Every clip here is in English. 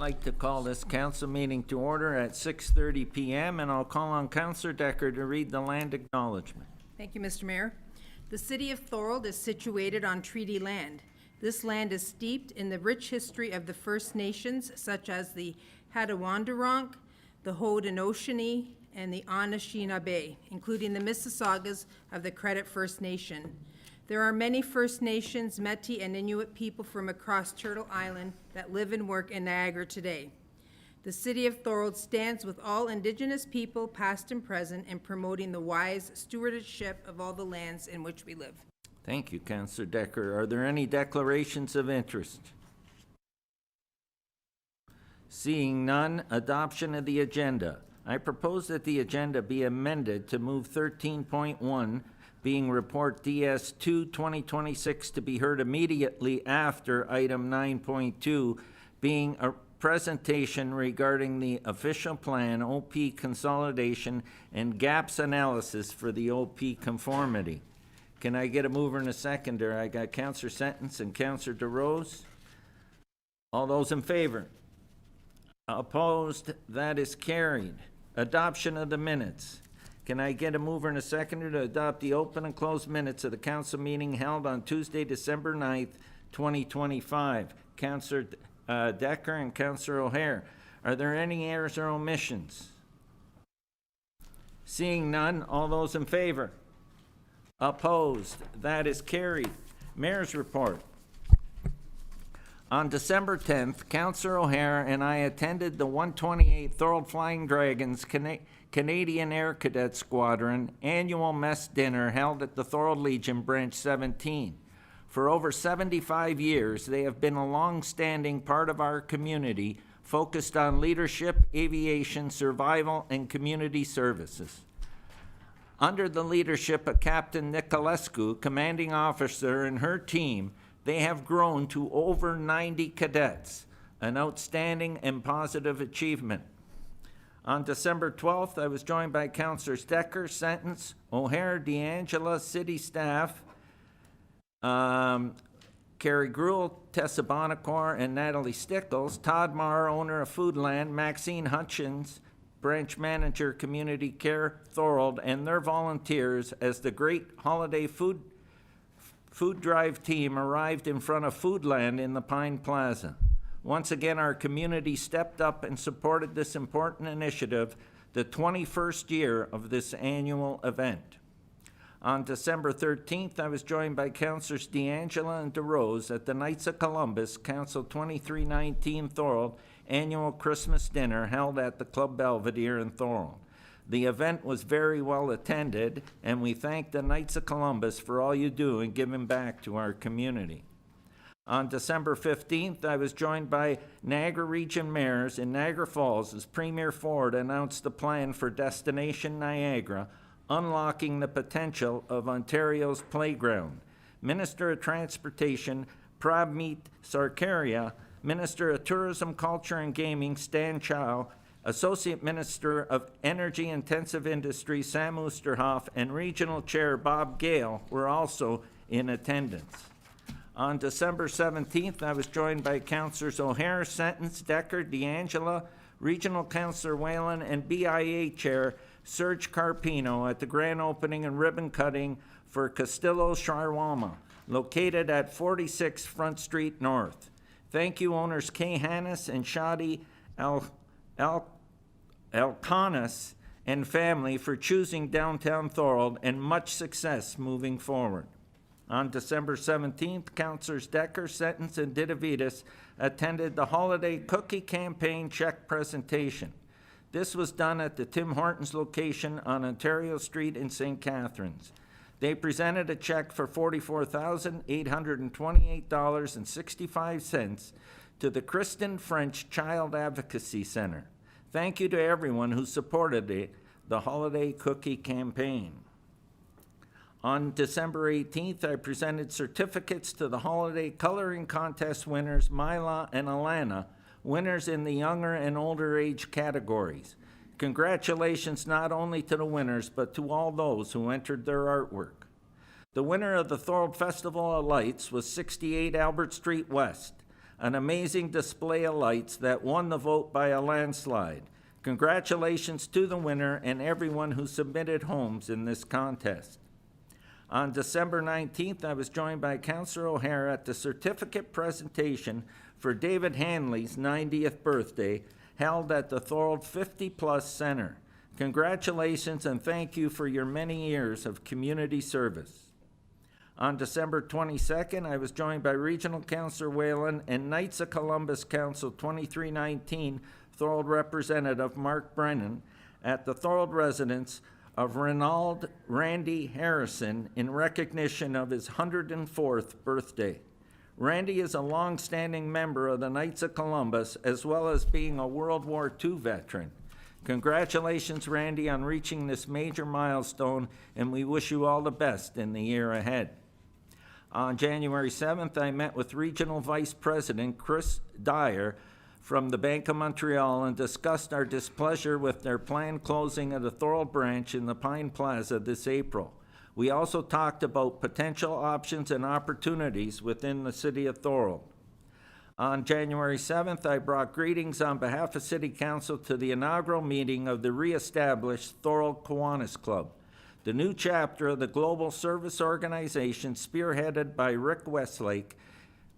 like to call this council meeting to order at 6:30 p.m. and I'll call on Councillor Decker to read the land acknowledgement. Thank you, Mr. Mayor. The city of Thorold is situated on treaty land. This land is steeped in the rich history of the First Nations, such as the Hadawandaronk, the Haudenosaunee, and the Anishinaabe, including the Mississaugas of the Credit First Nation. There are many First Nations, Métis, and Inuit people from across Turtle Island that live and work in Niagara today. The city of Thorold stands with all Indigenous people, past and present, in promoting the wise stewardship of all the lands in which we live. Thank you, Councillor Decker. Are there any declarations of interest? Seeing none, adoption of the agenda. I propose that the agenda be amended to move 13.1, being Report DS2 2026, to be heard immediately after item 9.2, being a presentation regarding the official plan, OP consolidation, and gaps analysis for the OP conformity. Can I get a mover and a seconder? I got Councillor Sentence and Councillor DeRose. All those in favor? Opposed? That is carried. Adoption of the minutes. Can I get a mover and a seconder to adopt the open and closed minutes of the council meeting held on Tuesday, December 9th, 2025? Councillor Decker and Councillor O'Hare. Are there any errors or omissions? Seeing none, all those in favor? Opposed? That is carried. Mayor's report. On December 10th, Councillor O'Hare and I attended the 128th Thorold Flying Dragons Canadian Air Cadet Squadron annual mess dinner held at the Thorold Legion Branch 17. For over 75 years, they have been a long-standing part of our community, focused on leadership, aviation, survival, and community services. Under the leadership of Captain Nicolescu, commanding officer, and her team, they have grown to over 90 cadets, an outstanding and positive achievement. On December 12th, I was joined by Councillors Decker, Sentence, O'Hare, DeAngela, city staff, Carrie Gruel, Tessa Bonacor, and Natalie Stickles, Todd Marr, owner of Foodland, Maxine Hutchins, branch manager, community care, Thorold, and their volunteers as the great holiday food drive team arrived in front of Foodland in the Pine Plaza. Once again, our community stepped up and supported this important initiative, the 21st year of this annual event. On December 13th, I was joined by Councillors DeAngela and DeRose at the Knights of Columbus Council 2319 Thorold annual Christmas dinner held at the Club Belvedere in Thorold. The event was very well attended, and we thank the Knights of Columbus for all you do in giving back to our community. On December 15th, I was joined by Niagara Region mayors in Niagara Falls as Premier Ford announced the plan for Destination Niagara, unlocking the potential of Ontario's playground. Minister of Transportation, Prabmeet Sarkaria, Minister of Tourism, Culture and Gaming, Stan Chow, Associate Minister of Energy Intensive Industry, Sam Oosterhoff, and Regional Chair Bob Gale were also in attendance. On December 17th, I was joined by Councillors O'Hare, Sentence, Decker, DeAngela, Regional Councillor Whalen, and BIA Chair Serge Carpino at the grand opening and ribbon cutting for Castillo Shawarma, located at 46 Front Street North. Thank you, owners Kay Hannes and Shadi Elkanas and family, for choosing downtown Thorold, and much success moving forward. On December 17th, Councillors Decker, Sentence, and Didavitas attended the Holiday Cookie Campaign check presentation. This was done at the Tim Hortons location on Ontario Street in St. Catharines. They presented a check for $44,828.65 to the Kristen French Child Advocacy Center. Thank you to everyone who supported the Holiday Cookie Campaign. On December 18th, I presented certificates to the Holiday Coloring Contest winners, Myla and Alana, winners in the younger and older age categories. Congratulations not only to the winners, but to all those who entered their artwork. The winner of the Thorold Festival of Lights was 68 Albert Street West. an amazing display of lights that won the vote by a landslide. Congratulations to the winner and everyone who submitted homes in this contest. On December 19th, I was joined by Councillor O'Hare at the certificate presentation for David Hanley's 90th birthday, held at the Thorold 50+ Center. Congratulations and thank you for your many years of community service. On December 22nd, I was joined by Regional Councillor Whalen and Knights of Columbus Council 2319 Thorold Representative Mark Brennan at the Thorold residence of Renald Randy Harrison in recognition of his 104th birthday. Randy is a long-standing member of the Knights of Columbus, as well as being a World War II veteran. Congratulations, Randy, on reaching this major milestone, and we wish you all the best in the year ahead. On January 7th, I met with Regional Vice President Chris Dyer from the Bank of Montreal and discussed our displeasure with their planned closing of the Thorold branch in the Pine Plaza this April. We also talked about potential options and opportunities within the city of Thorold. On January 7th, I brought greetings on behalf of City Council to the inaugural meeting of the re-established Thorold Kiwanis Club, the new chapter of the global service organization spearheaded by Rick Westlake.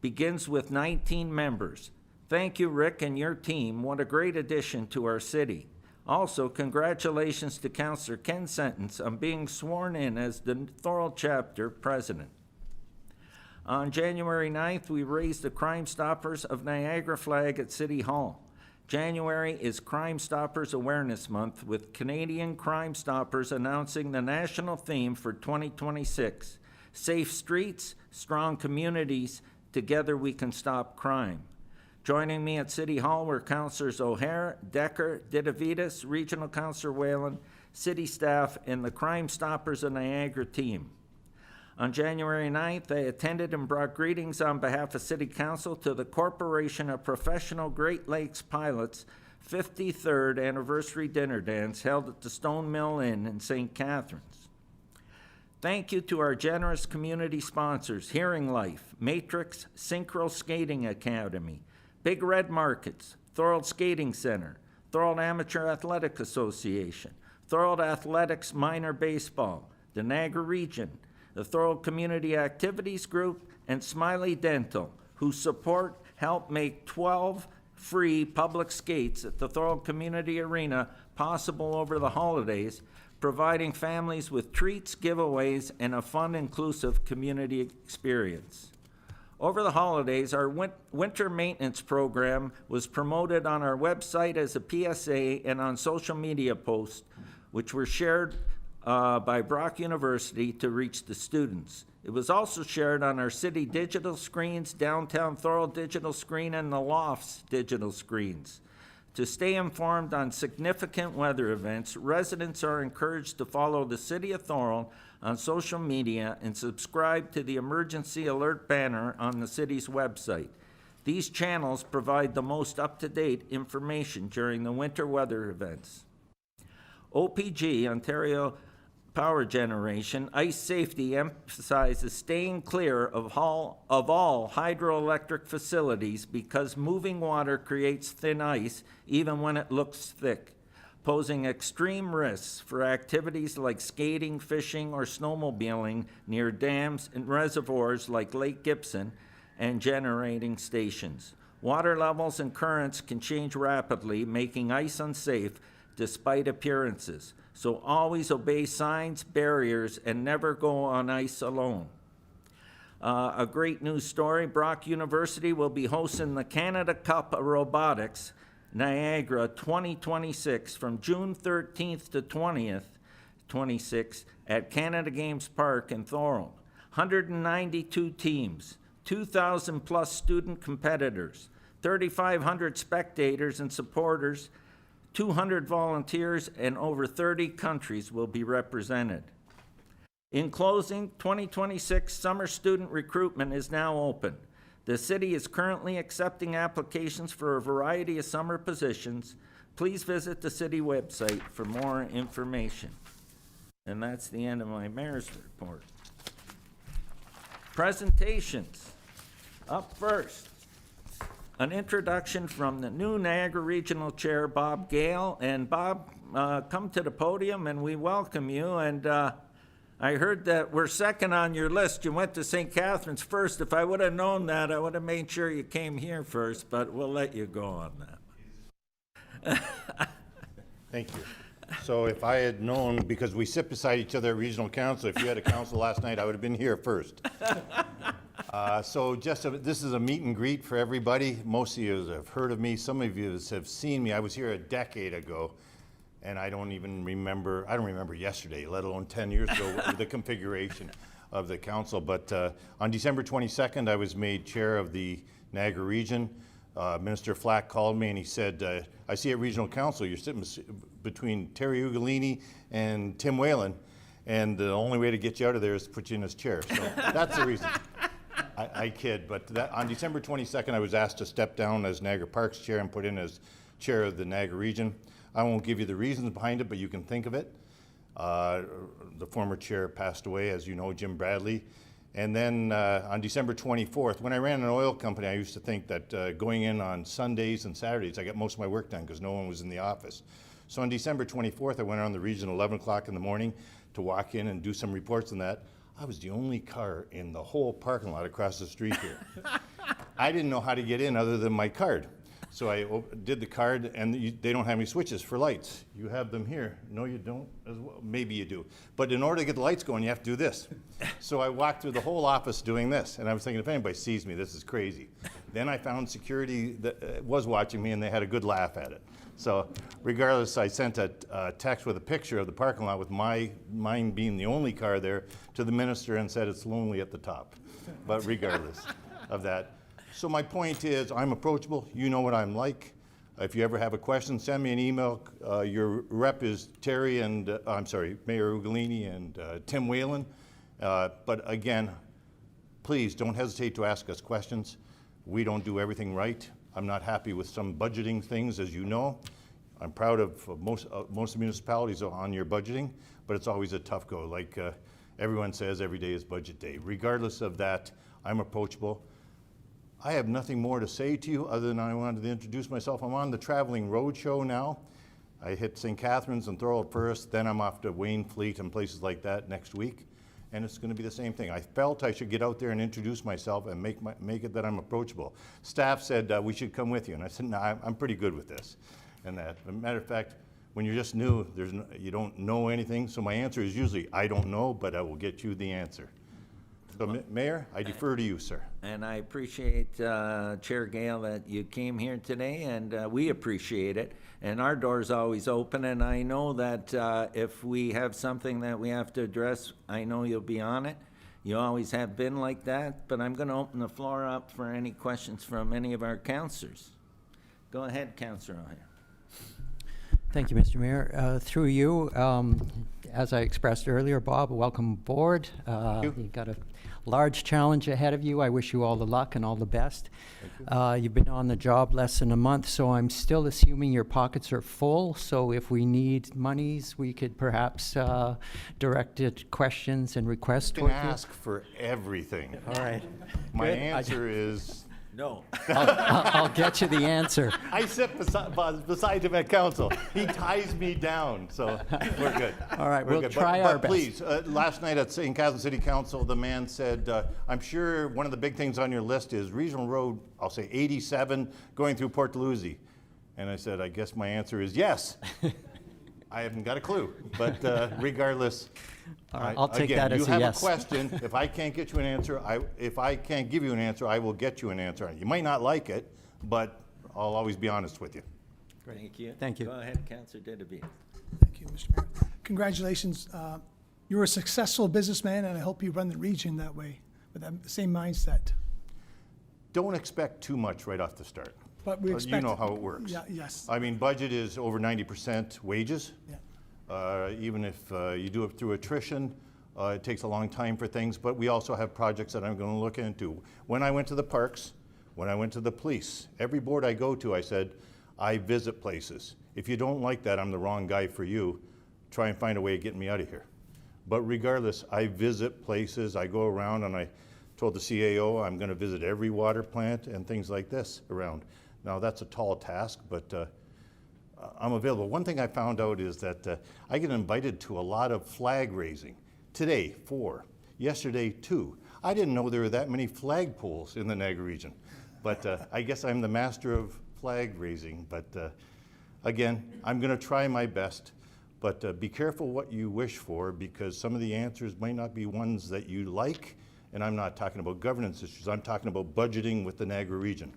Begins with 19 members. Thank you, Rick, and your team. What a great addition to our city. Also, congratulations to Councillor Ken Sentence on being sworn in as the Thorold chapter president. On January 9th, we raised the Crime Stoppers of Niagara flag at City Hall. January is Crime Stoppers Awareness Month, with Canadian Crime Stoppers announcing the national theme for 2026, Safe Streets, Strong Communities, Together We Can Stop Crime. Joining me at City Hall were Councillors O'Hare, Decker, Didavitas, Regional Councillor Whalen, City staff, and the Crime Stoppers of Niagara team. On January 9th, I attended and brought greetings on behalf of City Council to the Corporation of Professional Great Lakes Pilots 53rd Anniversary Dinner Dance held at the Stone Mill Inn in St. Catharines. Thank you to our generous community sponsors, Hearing Life, Matrix, Synchro Skating Academy, Big Red Markets, Thorold Skating Center, Thorold Amateur Athletic Association, Thorold Athletics Minor Baseball, the Niagara Region, the Thorold Community Activities Group, and Smiley Dental, whose support helped make 12 free public skates at the Thorold Community Arena possible over the holidays, providing families with treats, giveaways, and a fun, inclusive community experience. Over the holidays, our winter maintenance program was promoted on our website as a PSA and on social media posts, which were shared by Brock University to reach the students. It was also shared on our city digital screens, downtown Thorold digital screen, and the Lofts digital screens. To stay informed on significant weather events, residents are encouraged to follow the City of Thorold on social media and subscribe to the emergency alert banner on the city's website. These channels provide the most up-to-date information during the winter weather events. OPG, Ontario Power Generation, ice safety emphasizes staying clear of all hydroelectric facilities because moving water creates thin ice even when it looks thick, posing extreme risks for activities like skating, fishing, or snowmobiling near dams and reservoirs like Lake Gibson and generating stations. Water levels and currents can change rapidly, making ice unsafe despite appearances. So always obey signs, barriers, and never go on ice alone. A great news story, Brock University will be hosting the Canada Cup of Robotics Niagara 2026 from June 13th to 20th, 26 at Canada Games Park in Thorold. 192 teams, 2,000 plus student competitors, 3,500 spectators and supporters, 200 volunteers, and over 30 countries will be represented. In closing, 2026 summer student recruitment is now open. The city is currently accepting applications for a variety of summer positions. Please visit the city website for more information. And that's the end of my mayor's report. Presentations. Up first, an introduction from the new Niagara Regional Chair, Bob Gale. And Bob, come to the podium and we welcome you. And I heard that we're second on your list. You went to St. Catharines first. If I would have known that, I would have made sure you came here first, but we'll let you go on that. Thank you. So if I had known, because we sit beside each other at regional council, if you had a council last night, I would have been here first. This is a meet and greet for everybody. Most of you have heard of me. Some of you have seen me. I was here a decade ago, and I don't remember yesterday, let alone 10 years ago, the configuration of the council. But on December 22nd, I was made chair of the Niagara region. Minister Flack called me and he said, I see at regional council you're sitting between Terry Ugolini and Tim Whalen, and the only way to get you out of there is to put you in as chair. So that's the reason. I kid, but on December 22nd, I was asked to step down as Niagara Parks chair and put in as chair of the Niagara region. I won't give you the reasons behind it, but you can think of it. The former chair passed away, as you know, Jim Bradley. And then on December 24th, when I ran an oil company, I used to think that going in on Sundays and Saturdays, I got most of my work done because no one was in the office. So on December 24th, I went on the region 11 o'clock in the morning to walk in and do some reports on that. I was the only car in the whole parking lot across the street here. I didn't know how to get in other than my card. So I did the card, and they don't have any switches for lights. You have them here. No, you don't as well. Maybe you do. But in order to get the lights going, you have to do this. So I walked through the whole office doing this, and I was thinking, if anybody sees me, this is crazy. Then I found security that was watching me, and they had a good laugh at it. So regardless, I sent a text with a picture of the parking lot with mine being the only car there to the minister and said it's lonely at the top. But regardless of that. So my point is, I'm approachable. You know what I'm like. If you ever have a question, send me an email. Your rep is Terry and, Mayor Ugolini and Tim Whalen. But again, please don't hesitate to ask us questions. We don't do everything right. I'm not happy with some budgeting things, as you know. I'm proud of most municipalities on your budgeting, but it's always a tough go. Like everyone says, every day is budget day. Regardless of that, I'm approachable. I have nothing more to say to you other than I wanted to introduce myself. I'm on the traveling roadshow now. I hit St. Catharines and Thorold first, then I'm off to Waynfleet and places like that next week, and it's going to be the same thing. I felt I should get out there and introduce myself and make it that I'm approachable. Staff said we should come with you, and I said, no, I'm pretty good with this. And that, as a matter of fact, when you're just new, you don't know anything, so my answer is usually, I don't know, but I will get you the answer. So, Mayor, I defer to you, sir. And I appreciate, Chair Gale, that you came here today, and we appreciate it. And our door's always open, and I know that if we have something that we have to address, I know you'll be on it. You always have been like that, but I'm going to open the floor up for any questions from any of our councillors. Go ahead, Councillor O'Hare. Thank you, Mr. Mayor. Through you, as I expressed earlier, Bob, welcome aboard. You've got a large challenge ahead of you. I wish you all the luck and all the best. You've been on the job less than a month, so I'm still assuming your pockets are full. So if we need monies, we could perhaps direct questions and requests You toward can you. ask for everything. All right. My Good. answer is, No. I'll get you the answer. I sit beside him at council. He ties me down, so we're good. All right, We're we'll good. try but our best. Please, last night at St. Catharines City Council, the man said, I'm sure one of the big things on your list is Regional Road, I'll say 87, going through Port Dalhousie. And I said, I guess my answer is yes. I haven't got a clue, but regardless, All right, I'll take again, that as you a have yes. a question. If I can't get you an answer, if I can't give you an answer, I will get you an answer. You might not like it, but I'll always be honest with you. Thank you. Thank you. Go ahead, Councillor Dideby. Thank you, Mr. Mayor. Congratulations. You're a successful businessman, and I hope you run the region that way, with that same mindset. Don't expect too much right off the start. But we expect. You know how it works. Yeah, yes. I mean, budget is over 90% wages. Yeah. Even if you do it through attrition, it takes a long time for things, but we also have projects that I'm going to look into. When I went to the parks, when I went to the police, every board I go to, I said, I visit places. If you don't like that, I'm the wrong guy for you. Try and find a way of getting me out of here. But regardless, I visit places, I go around and I told the CAO I'm going to visit every water plant and things like this around. Now, that's a tall task, but I'm available. One thing I found out is that I get invited to a lot of flag raising. Today, 4. Yesterday, 2. I didn't know there were that many flag poles in the Niagara region. But I guess I'm the master of flag raising. But again, I'm going to try my best. But be careful what you wish for, because some of the answers might not be ones that you like. And I'm not talking about governance issues. I'm talking about budgeting with the Niagara region.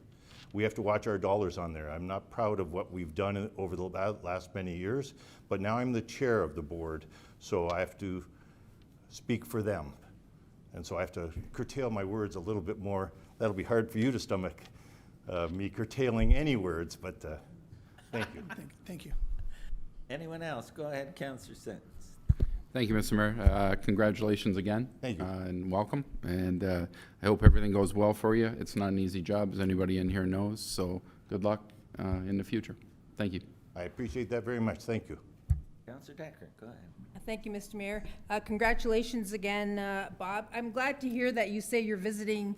We have to watch our dollars on there. I'm not proud of what we've done over the last many years, but now I'm the chair of the board, so I have to speak for them. And so I have to curtail my words a little bit more. That'll be hard for you to stomach, me curtailing any words, but thank you. Thank you. Anyone else? Go ahead, Councillor Sentence. Thank you, Mr. Mayor. Congratulations again. Thank you. And welcome. And I hope everything goes well for you. It's not an easy job, as anybody in here knows. So good luck in the future. Thank you. I appreciate that very much. Thank you. Councillor Decker, go ahead. Thank you, Mr. Mayor. Congratulations again, Bob. I'm glad to hear that you say you're visiting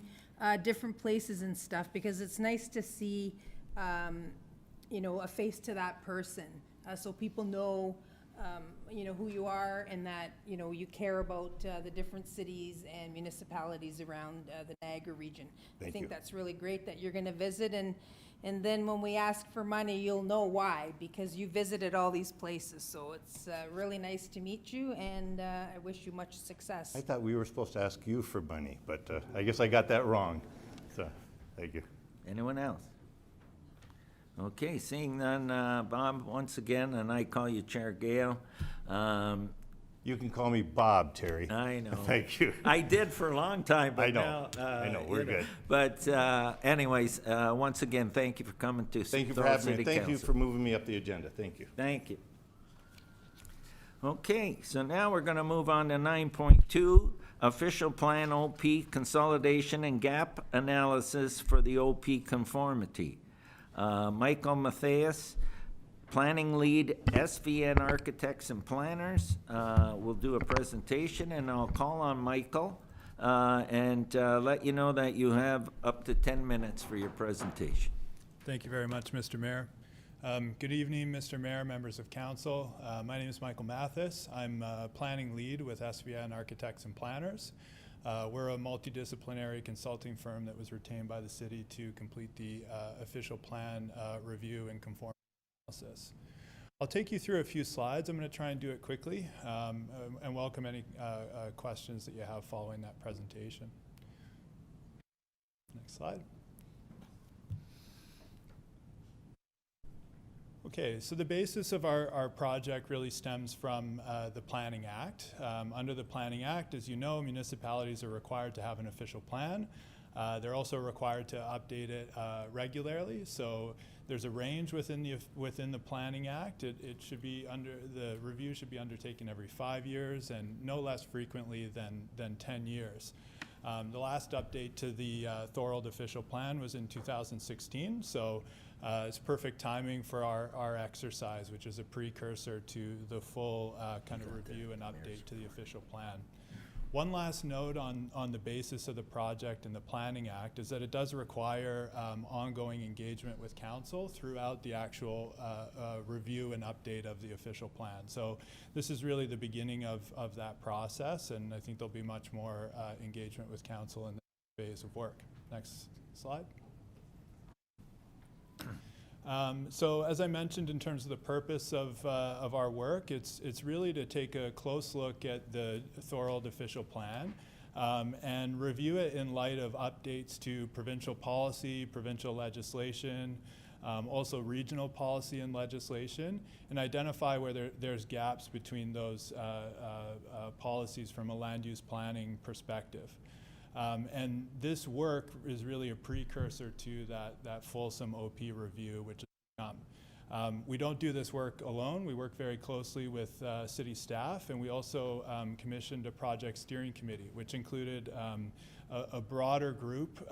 different places and stuff, because it's nice to see, a face to that person, so people know, who you are, and that, you care about the different cities and municipalities around the Niagara region. I Thank think you. that's really great that you're going to visit, and then when we ask for money, you'll know why, because you visited all these places. So it's really nice to meet you, and I wish you much success. I thought we were supposed to ask you for money, but I guess I got that wrong. So, thank you. Anyone else? Okay, seeing none, Bob, once again, and I call you Chair Gale. You can call me Bob, Terry. I know. Thank you. I did for a long time, but I know. now, I know. We're good. But anyways, once again, thank you for coming to Thank you for Thorold having me. City Thank you Council. for moving me up the agenda. Thank you. Thank you. Okay, so now we're going to move on to 9.2, official plan OP consolidation and gap analysis for the OP conformity. Michael Matthias, planning lead, SVN Architects and Planners, will do a presentation, and I'll call on Michael and let you know that you have up to 10 minutes for your presentation. Thank you very much, Mr. Mayor. Good evening, Mr. Mayor, members of council. My name is Michael Mathis. I'm planning lead with SVN Architects and Planners. We're a multidisciplinary consulting firm that was retained by the city to complete the official plan review and conformity analysis. I'll take you through a few slides. I'm going to try and do it quickly and welcome any questions that you have following that presentation. Next slide. Okay, so the basis of our project really stems from the Planning Act. Under the Planning Act, as you know, municipalities are required to have an official plan. They're also required to update it regularly. So there's a range within the Planning Act. It should be the review should be undertaken every 5 years and no less frequently than 10 years. The last update to the Thorold official plan was in 2016. So it's perfect timing for our exercise, which is a precursor to the full kind of review and update to the official plan. One last note on the basis of the project and the Planning Act is that it does require ongoing engagement with council throughout the actual review and update of the official plan. So this is really the beginning of that process, and I think there'll be much more engagement with council in this phase of work. Next slide. So as I mentioned, in terms of the purpose of our work, it's really to take a close look at the Thorold official plan and review it in light of updates to provincial policy, provincial legislation, also regional policy and legislation, and identify where there's gaps between those policies from a land use planning perspective. And this work is really a precursor to that fulsome OP review, which is to come. We don't do this work alone. We work very closely with city staff, and we also commissioned a project steering committee, which included a broader group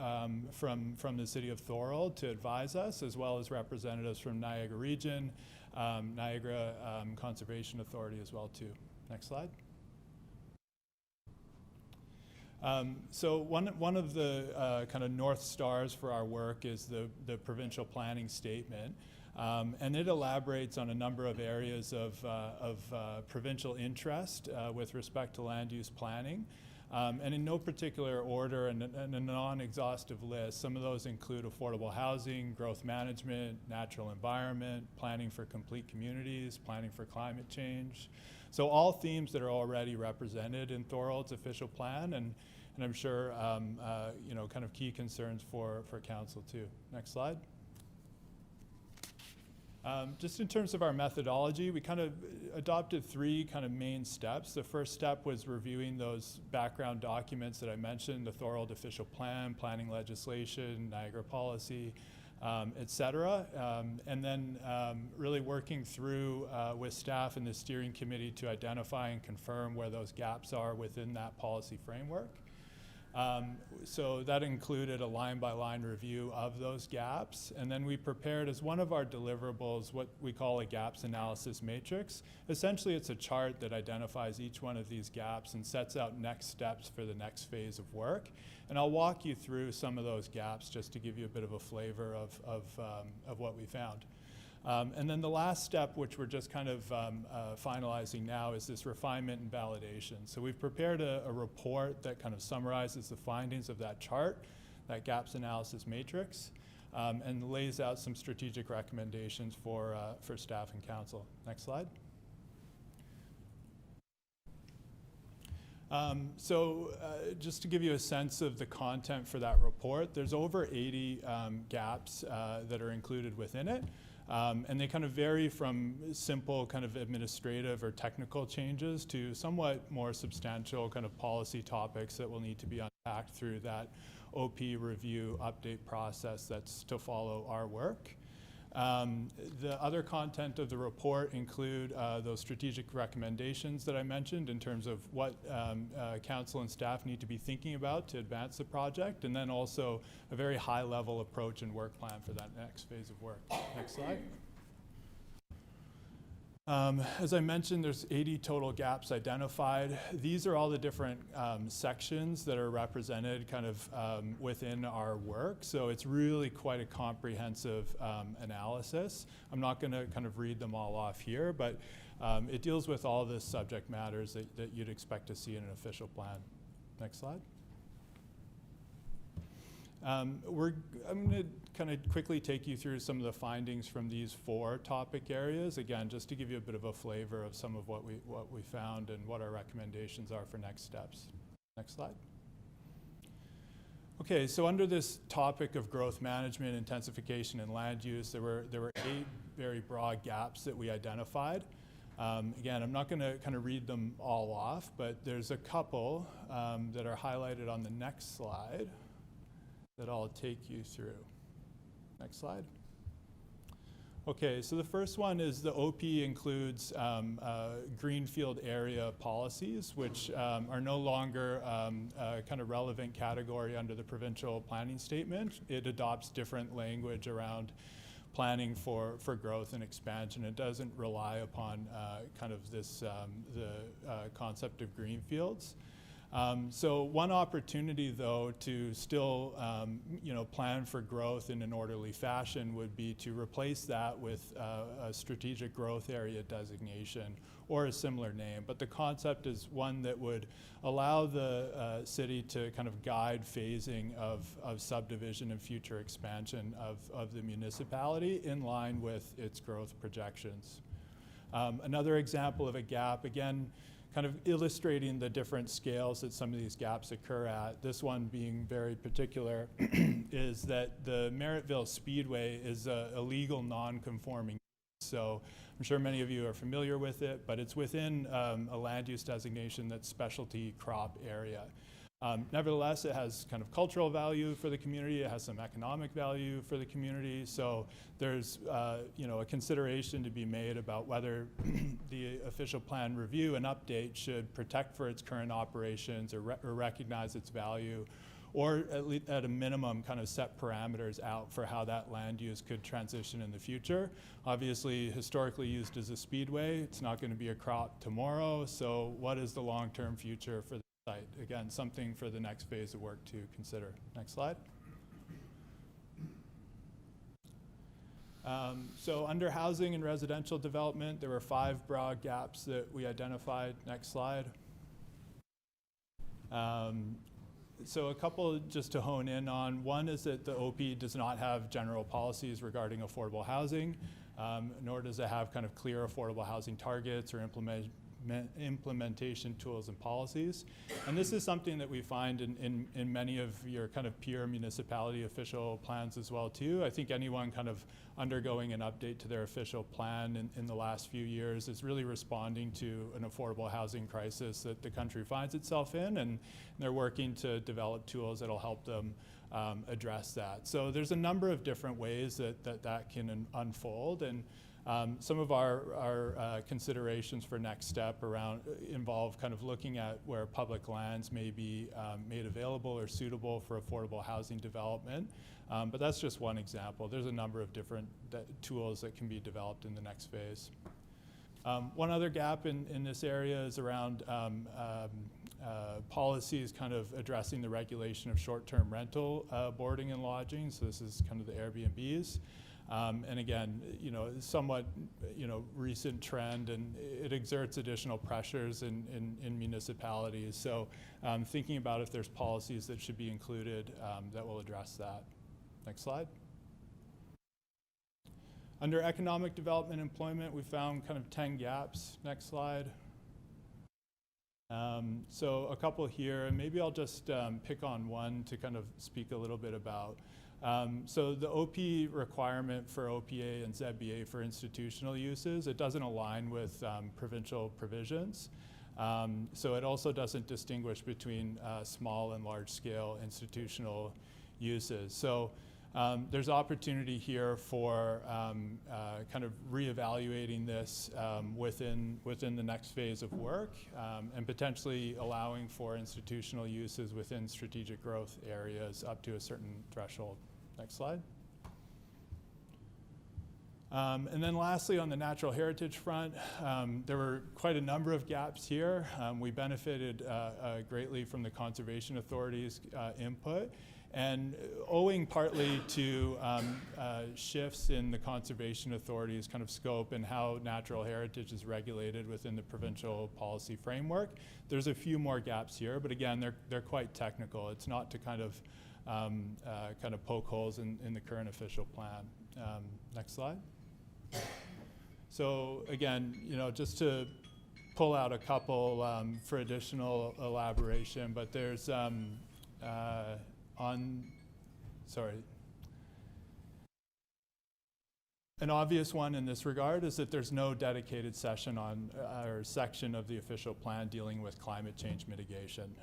from the city of Thorold to advise us, as well as representatives from Niagara Region, Niagara Conservation Authority as well too. Next slide. So one of the kind of north stars for our work is the provincial planning statement. And it elaborates on a number of areas of provincial interest with respect to land use planning. And in no particular order and a non-exhaustive list, some of those include affordable housing, growth management, natural environment, planning for complete communities, planning for climate change. So all themes that are already represented in Thorold's official plan, and I'm sure you know, kind of key concerns for council too. Next slide. Just in terms of our methodology, we kind of adopted 3 kind of main steps. The first step was reviewing those background documents that I mentioned, the Thorold official plan, planning legislation, Niagara policy, et cetera. And then really working through with staff and the steering committee to identify and confirm where those gaps are within that policy framework. So that included a line-by-line review of those gaps, and then we prepared as one of our deliverables what we call a gaps analysis matrix. Essentially, it's a chart that identifies each one of these gaps and sets out next steps for the next phase of work. And I'll walk you through some of those gaps just to give you a bit of a flavor of what we found. And then the last step, which we're just kind of finalizing now, is this refinement and validation. So we've prepared a report that kind of summarizes the findings of that chart, that gaps analysis matrix, and lays out some strategic recommendations for staff and council. Next slide. Just to give you a sense of the content for that report, there's over 80 gaps that are included within it. And they kind of vary from simple kind of administrative or technical changes to somewhat more substantial kind of policy topics that will need to be unpacked through that OP review update process that's to follow our work. The other content of the report include those strategic recommendations that I mentioned in terms of what council and staff need to be thinking about to advance the project, and then also a very high-level approach and work plan for that next phase of work. Next slide. As I mentioned, there's 80 total gaps identified. These are all the different sections that are represented kind of within our work. So it's really quite a comprehensive analysis. I'm not going to kind of read them all off here, but it deals with all the subject matters that you'd expect to see in an official plan. Next slide. I'm going to kind of quickly take you through some of the findings from these 4 topic areas. Again, just to give you a bit of a flavor of some of what we found and what our recommendations are for next steps. Next slide. Okay, so under this topic of growth management, intensification, and land use, there were 8 very broad gaps that we identified. Again, I'm not going to kind of read them all off, but there's a couple that are highlighted on the next slide that I'll take you through. Next slide. Okay, so the first one is the OP includes greenfield area policies, which are no longer a kind of relevant category under the provincial planning statement. It adopts different language around planning for growth and expansion. It doesn't rely upon kind of this the concept of greenfields. So one opportunity, though, to still plan for growth in an orderly fashion would be to replace that with a strategic growth area designation or a similar name. But the concept is one that would allow the city to kind of guide phasing of subdivision and future expansion of the municipality in line with its growth projections. Another example of a gap, again, kind of illustrating the different scales that some of these gaps occur at. This one being very particular is that the Merrittville Speedway is a legal non-conforming. So I'm sure many of you are familiar with it, but it's within a land use designation that's specialty crop area. Nevertheless, it has kind of cultural value for the community. It has some economic value for the community. So there's a consideration to be made about whether the official plan review and update should protect for its current operations or recognize its value, or at a minimum kind of set parameters out for how that land use could transition in the future. Obviously, historically used as a speedway, it's not going to be a crop tomorrow. So what is the long-term future for the site. Again, something for the next phase of work to consider. Next slide. So under housing and residential development, there were 5 broad gaps that we identified. Next slide. So a couple just to hone in on. One is that the OP does not have general policies regarding affordable housing, nor does it have kind of clear affordable housing targets or implementation tools and policies. And this is something that we find in many of your kind of peer municipality official plans as well too. I think anyone kind of undergoing an update to their official plan in the last few years is really responding to an affordable housing crisis that the country finds itself in, and they're working to develop tools that'll help them address that. So there's a number of different ways that can unfold, and some of our considerations for next step around involve kind of looking at where public lands may be made available or suitable for affordable housing development. But that's just one example. There's a number of different tools that can be developed in the next phase. One other gap in this area is around policies kind of addressing the regulation of short-term rental boarding and lodging. So this is kind of the Airbnbs. And again, somewhat, recent trend, and it exerts additional pressures in municipalities. So thinking about if there's policies that should be included that will address that. Next slide. Under economic development and employment, we found kind of 10 gaps. Next slide. So a couple here, and maybe I'll just pick on one to kind of speak a little bit about. So the OP requirement for OPA and ZBA for institutional uses, it doesn't align with provincial provisions. So it also doesn't distinguish between small and large scale institutional uses. So there's opportunity here for kind of reevaluating this within the next phase of work, and potentially allowing for institutional uses within strategic growth areas up to a certain threshold. Next slide. And then lastly, on the natural heritage front, there were quite a number of gaps here. We benefited greatly from the Conservation Authority's input. And owing partly to shifts in the Conservation Authority's kind of scope and how natural heritage is regulated within the provincial policy framework, there's a few more gaps here. But again, they're quite technical. It's not to kind of poke holes in the current official plan. Next slide. So again, just to pull out a couple for additional elaboration, but there's an obvious one in this regard is that there's no dedicated session on or section of the official plan dealing with climate change mitigation.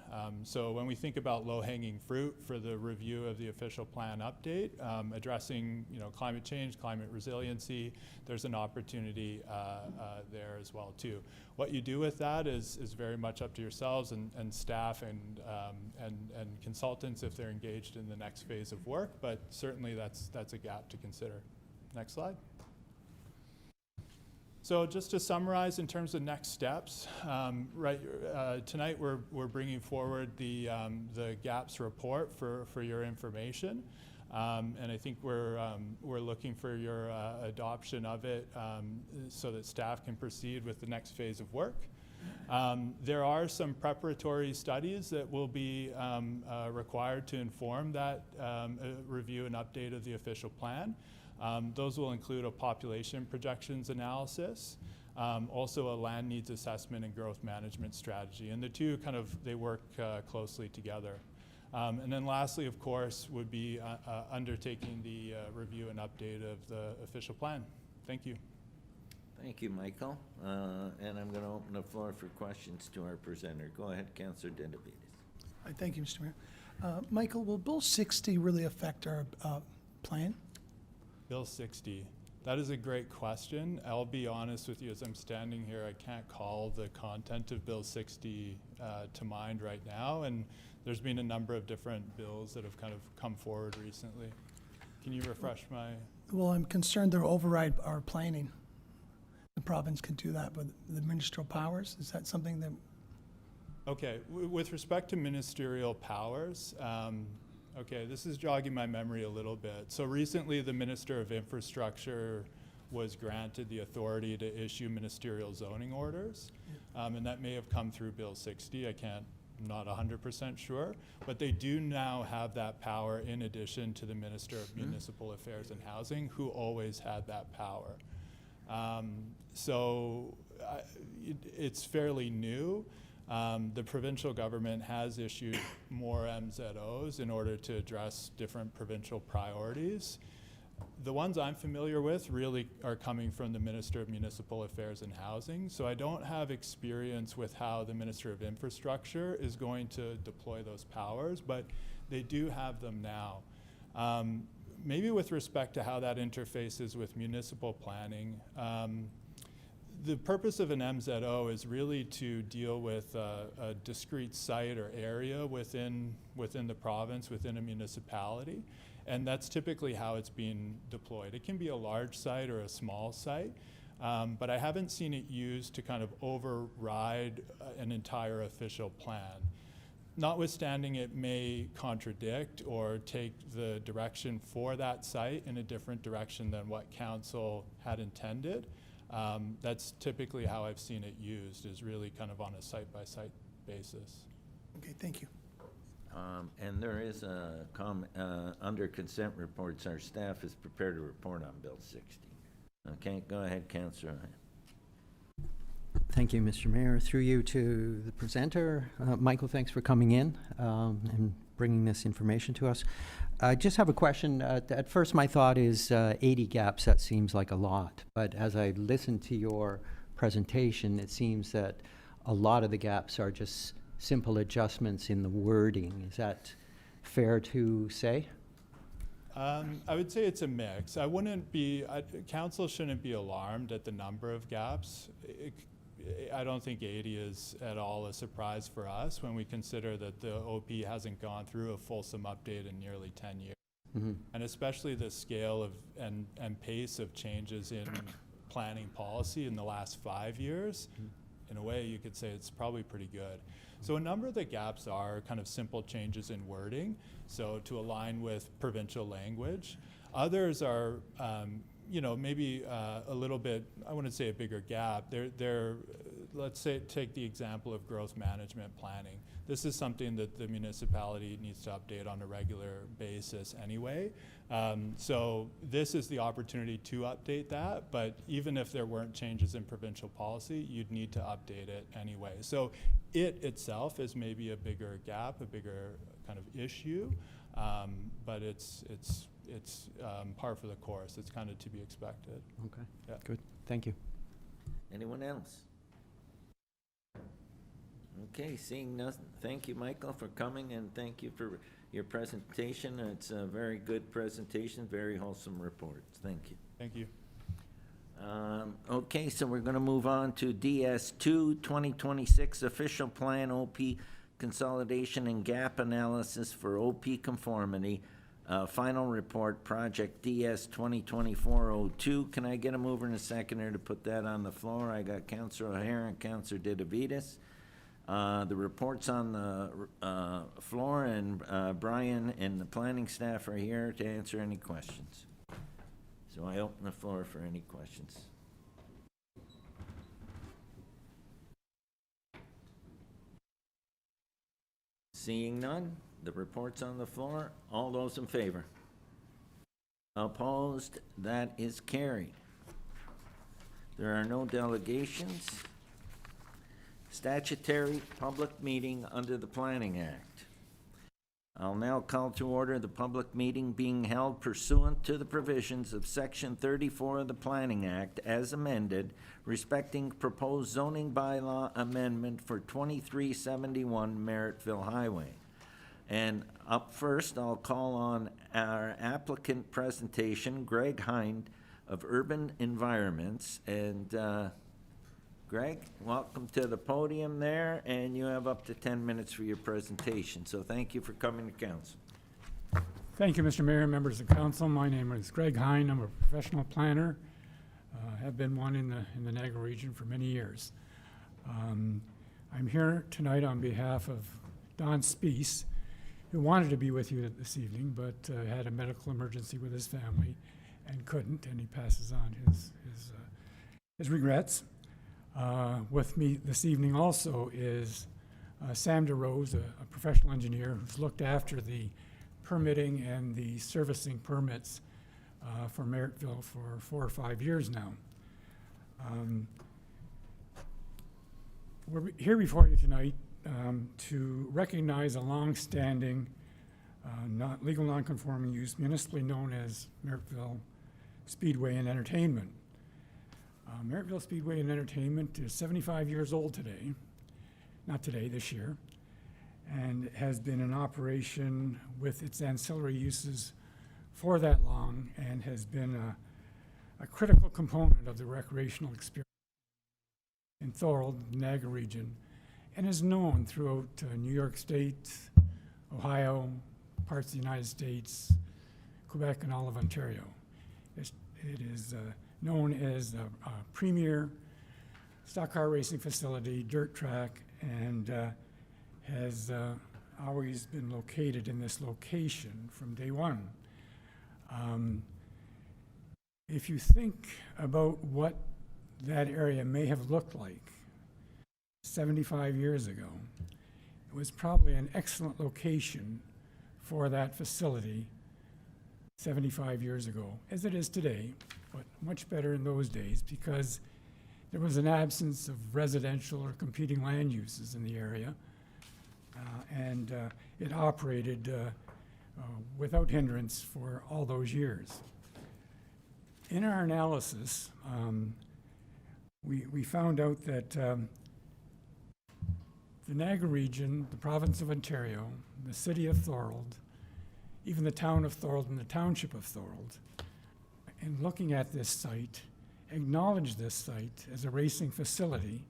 So when we think about low-hanging fruit for the review of the official plan update, addressing climate change, climate resiliency, there's an opportunity there as well too. What you do with that is very much up to yourselves and staff and consultants if they're engaged in the next phase of work, but certainly that's a gap to consider. Next slide. So just to summarize in terms of next steps, tonight we're bringing forward the gaps report for your information, and I think we're looking for your adoption of it so that staff can proceed with the next phase of work. There are some preparatory studies that will be required to inform that review and update of the official plan. Those will include a population projections analysis, also a land needs assessment and growth management strategy. And the two they work closely together. And then lastly, of course, would be undertaking the review and update of the official plan. Thank you. Thank you, Michael. And I'm going to open the floor for questions to our presenter. Go ahead, Councillor Dendavides. Thank you, Mr. Mayor. Michael, will Bill 60 really affect our plan? Bill 60. That is a great question. I'll be honest with you, as I'm standing here, I can't call the content of Bill 60 to mind right now, and there's been a number of different bills that have kind of come forward recently. Can you refresh my... Well, I'm concerned they'll override our planning. The province could do that with the ministerial powers. Is that something that... Okay, with respect to ministerial powers, okay, this is jogging my memory a little bit. So recently, the Minister of Infrastructure was granted the authority to issue ministerial zoning orders, and that may have come through Bill 60. I'm not 100% sure, but they do now have that power in addition to the Minister of Municipal Affairs and Housing, who always had that power. It's fairly new. The provincial government has issued more MZOs in order to address different provincial priorities. The ones I'm familiar with really are coming from the Minister of Municipal Affairs and Housing, so I don't have experience with how the Minister of Infrastructure is going to deploy those powers, but they do have them now. Maybe with respect to how that interfaces with municipal planning, the purpose of an MZO is really to deal with a discrete site or area within the province, within a municipality, and that's typically how it's being deployed. It can be a large site or a small site, but I haven't seen it used to kind of override an entire official plan. Notwithstanding, it may contradict or take the direction for that site in a different direction than what council had intended. That's typically how I've seen it used, is really kind of on a site-by-site basis. Okay, thank you. And there is a under consent reports, our staff is prepared to report on Bill 60. Okay, go ahead, Councillor. Thank you, Mr. Mayor. Through you to the presenter. Michael, thanks for coming in and bringing this information to us. I just have a question. At first, my thought is 80 gaps, that seems like a lot. But as I listened to your presentation, it seems that a lot of the gaps are just simple adjustments in the wording. Is that fair to say? I would say it's a mix. Council shouldn't be alarmed at the number of gaps. I don't think 80 is at all a surprise for us when we consider that the OP hasn't gone through a fulsome update in nearly 10 years. Mm-hmm. And especially the scale of and pace of changes in planning policy in the last 5 years, in a way you could say it's probably pretty good. So a number of the gaps are kind of simple changes in wording, so to align with provincial language. Others are maybe a little bit, I wouldn't say a bigger gap. Let's say, take the example of growth management planning. This is something that the municipality needs to update on a regular basis anyway. So this is the opportunity to update that, but even if there weren't changes in provincial policy, you'd need to update it anyway. So it itself is maybe a bigger gap, a bigger kind of issue, but it's par for the course. It's kind of to be expected. Okay, yeah. Good. Thank you. Anyone else? Okay, seeing nothing. Thank you, Michael, for coming, and thank you for your presentation. It's a very good presentation, very wholesome reports. Thank you. Thank you. Okay, so we're going to move on to DS2 2026 Official Plan OP Consolidation and Gap Analysis for OP Conformity. Final report, Project DS 2024-02. Can I get a mover and a seconder to put that on the floor? I got Councillor O'Hare and Councillor Didavidas. The report's on the floor, and Brian and the planning staff are here to answer any questions. So I open the floor for any questions. Seeing none, the report's on the floor. All those in favor? Opposed? That is carried. There are no delegations. Statutory public meeting under the Planning Act. I'll now call to order the public meeting being held pursuant to the provisions of Section 34 of the Planning Act as amended, respecting proposed zoning bylaw amendment for 2371 Merrittville Highway. And up first, I'll call on our applicant presentation, Greg Hind of Urban Environments. And Greg, welcome to the podium there, and you have up to 10 minutes for your presentation. So thank you for coming to council. Thank you, Mr. Mayor, members of council. My name is Greg Hind. I'm a professional planner. Have been one in the Niagara region for many years. I'm here tonight on behalf of Don Spees, who wanted to be with you this evening, but had a medical emergency with his family and couldn't, and he passes on his regrets. With me this evening also is Sam DeRose, a professional engineer who's looked after the permitting and the servicing permits for Merrittville for 4 or 5 years now. We're here before you tonight to recognize a long-standing, legal non-conforming use municipally known as Merrittville Speedway and Entertainment. Merrittville Speedway and Entertainment is 75 years old today, not today, this year, and has been in operation with its ancillary uses for that long and has been a critical component of the recreational experience in Thorold, Niagara region, and is known throughout New York State, Ohio, parts of the United States, Quebec, and all of Ontario. It is known as a premier stock car racing facility, dirt track, and has always been located in this location from day one. If you think about what that area may have looked like 75 years ago, it was probably an excellent location for that facility 75 years ago, as it is today, but much better in those days because there was an absence of residential or competing land uses in the area, and it operated without hindrance for all those years. In our analysis, we found out that the Niagara region, the province of Ontario, the city of Thorold, even the town of Thorold and the township of Thorold, in looking at this site, acknowledged this site as a racing facility,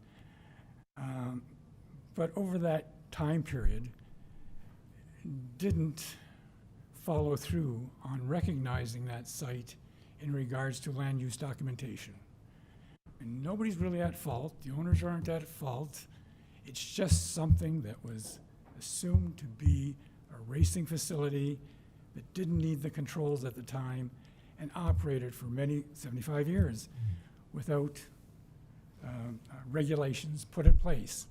but over that time period, didn't follow through on recognizing that site in regards to land use documentation. And nobody's really at fault. The owners aren't at fault. It's just something that was assumed to be a racing facility that didn't need the controls at the time and operated for 75 years without regulations put in place.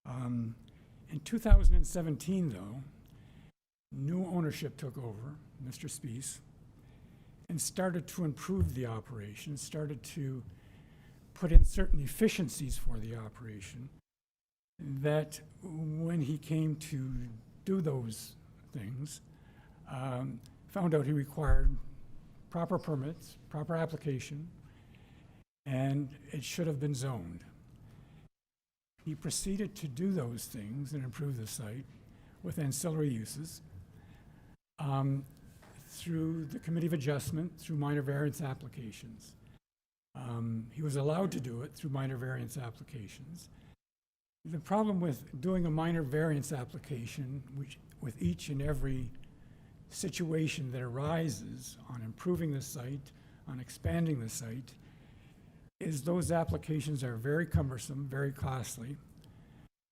In 2017, though, new ownership took over, Mr. Spees, and started to improve the operation, started to put in certain efficiencies for the operation that when he came to do those things, found out he required proper permits, proper application, and it should have been zoned. He proceeded to do those things and improve the site with ancillary uses through the Committee of Adjustment, through minor variance applications. He was allowed to do it through minor variance applications. The problem with doing a minor variance application, which with each and every situation that arises on improving the site, on expanding the site, is those applications are very cumbersome, very costly,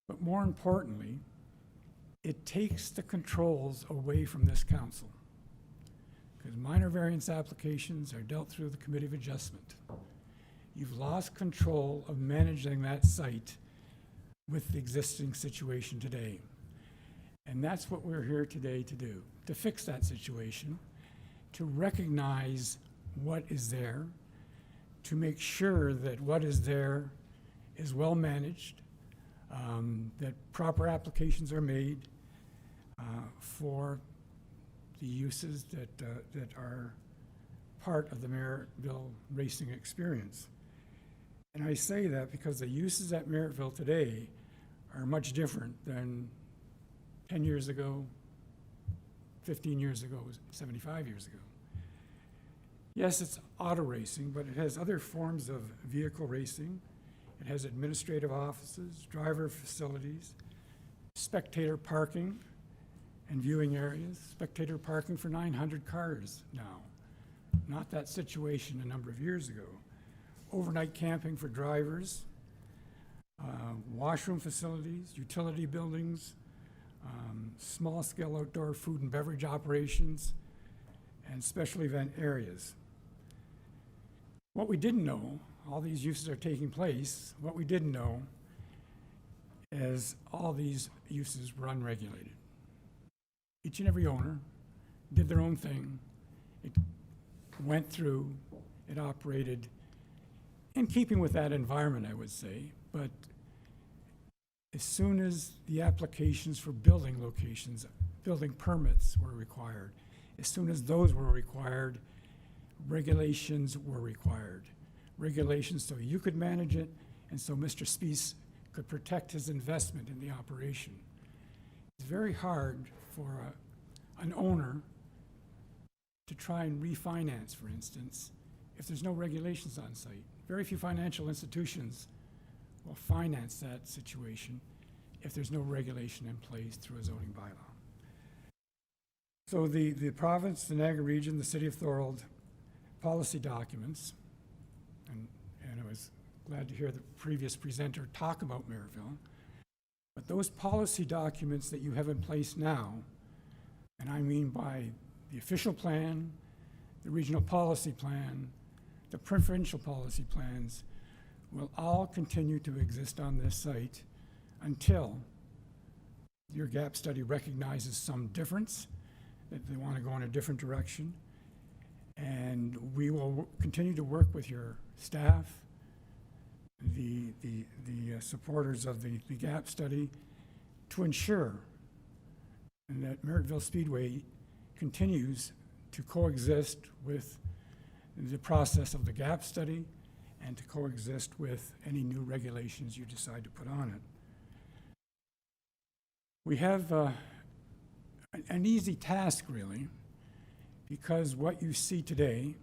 but more importantly, it takes the controls away from this council. Because minor variance applications are dealt through the Committee of Adjustment. You've lost control of managing that site with the existing situation today. And that's what we're here today to do, to fix that situation, to recognize what is there, to make sure that what is there is well managed, that proper applications are made for the uses that are part of the Merrittville racing experience. And I say that because the uses at Merrittville today are much different than 10 years ago, 15 years ago, 75 years ago. Yes, it's auto racing, but it has other forms of vehicle racing. It has administrative offices, driver facilities, spectator parking and viewing areas, spectator parking for 900 cars now. Not that situation a number of years ago. Overnight camping for drivers, washroom facilities, utility buildings, small-scale outdoor food and beverage operations, and special event areas. What we didn't know, all these uses are taking place, what we didn't know is all these uses were unregulated. Each and every owner did their own thing. It went through, it operated in keeping with that environment, I would say, but as soon as the applications for building locations, building permits were required, as soon as those were required, regulations were required. Regulations so you could manage it and so Mr. Speece could protect his investment in the operation. It's very hard for an owner to try and refinance, for instance, if there's no regulations on site. Very few financial institutions will finance that situation if there's no regulation in place through a zoning bylaw. So the province, the Niagara region, the city of Thorold, policy documents, and I was glad to hear the previous presenter talk about Maryville, but those policy documents that you have in place now, and I mean by the official plan, the regional policy plan, the provincial policy plans, will all continue to exist on this site until your gap study recognizes some difference, that they want to go in a different direction. And we will continue to work with your staff, the supporters of the gap study, to ensure that Merrittville Speedway continues to coexist with the process of the gap study and to coexist with any new regulations you decide to put on it. We have an easy task, really, because what you see today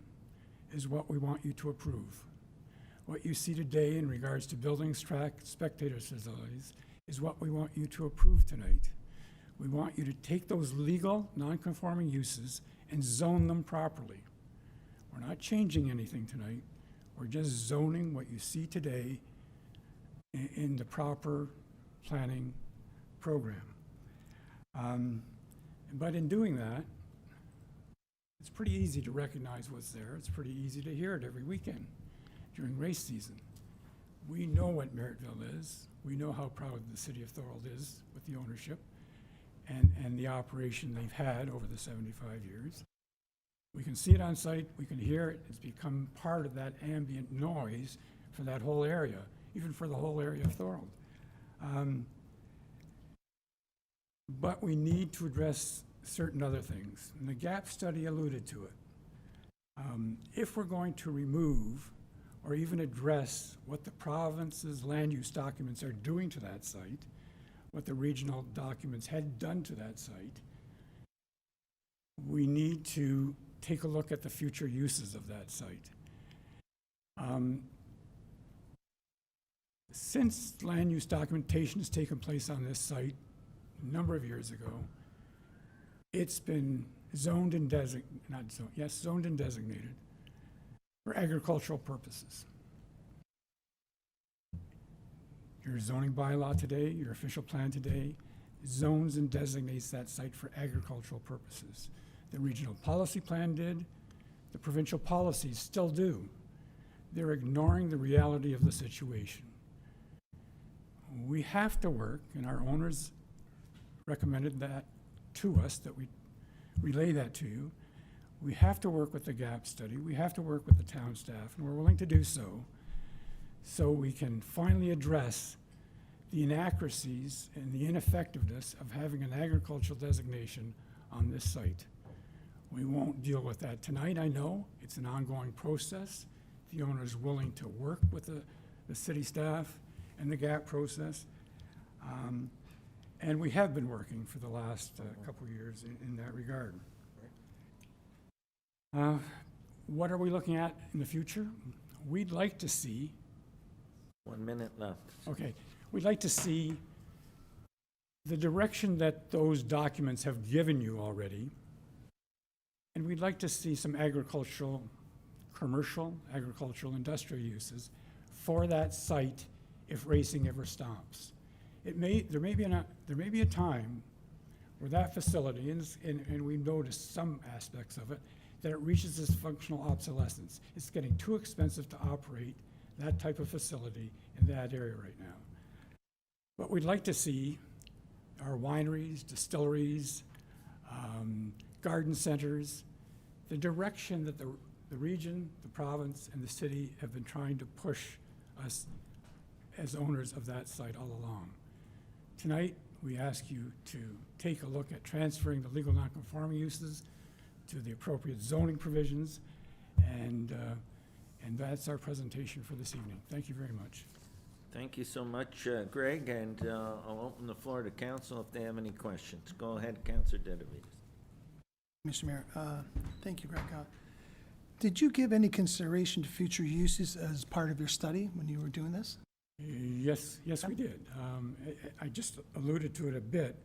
is what we want you to approve. What you see today in regards to buildings, track, spectator facilities is what we want you to approve tonight. We want you to take those legal, non-conforming uses and zone them properly. We're not changing anything tonight. We're just zoning what you see today in the proper planning program. But in doing that, it's pretty easy to recognize what's there. It's pretty easy to hear it every weekend during race season. We know what Merrittville is. We know how proud the city of Thorold is with the ownership and the operation they've had over the 75 years. We can see it on site, we can hear it. It's become part of that ambient noise for that whole area, even for the whole area of Thorold. But we need to address certain other things, and the gap study alluded to it. If we're going to remove or even address what the province's land use documents are doing to that site, what the regional documents had done to that site, we need to take a look at the future uses of that site. Since land use documentation has taken place on this site a number of years ago, it's been zoned and zoned and designated for agricultural purposes. Your zoning bylaw today, your official plan today, zones and designates that site for agricultural purposes. The regional policy plan did, the provincial policies still do. They're ignoring the reality of the situation. We have to work, and our owners recommended that to us, that we relay that to you. We have to work with the gap study. We have to work with the town staff, and we're willing to do so, so we can finally address the inaccuracies and the ineffectiveness of having an agricultural designation on this site. We won't deal with that tonight, I know. It's an ongoing process. The owner is willing to work with the city staff and the gap process. And we have been working for the last couple of years in that regard. What are we looking at in the future? We'd like to see, 1 minute left. okay, we'd like to see the direction that those documents have given you already, and we'd like to see some agricultural, commercial, agricultural, industrial uses for that site if racing ever stops. There may be a time where that facility, and we've noticed some aspects of it, that it reaches this functional obsolescence. It's getting too expensive to operate that type of facility in that area right now. But we'd like to see our wineries, distilleries, garden centers, the direction that the region, the province, and the city have been trying to push us as owners of that site all along. Tonight, we ask you to take a look at transferring the legal nonconforming uses to the appropriate zoning provisions, and that's our presentation for this evening. Thank you very much. Thank you so much, Greg, and I'll open the floor to council if they have any questions. Go ahead, Councillor Dedevides. Mr. Mayor, thank you, Greg. Did you give any consideration to future uses as part of your study when you were doing this? Yes, we did. I just alluded to it a bit,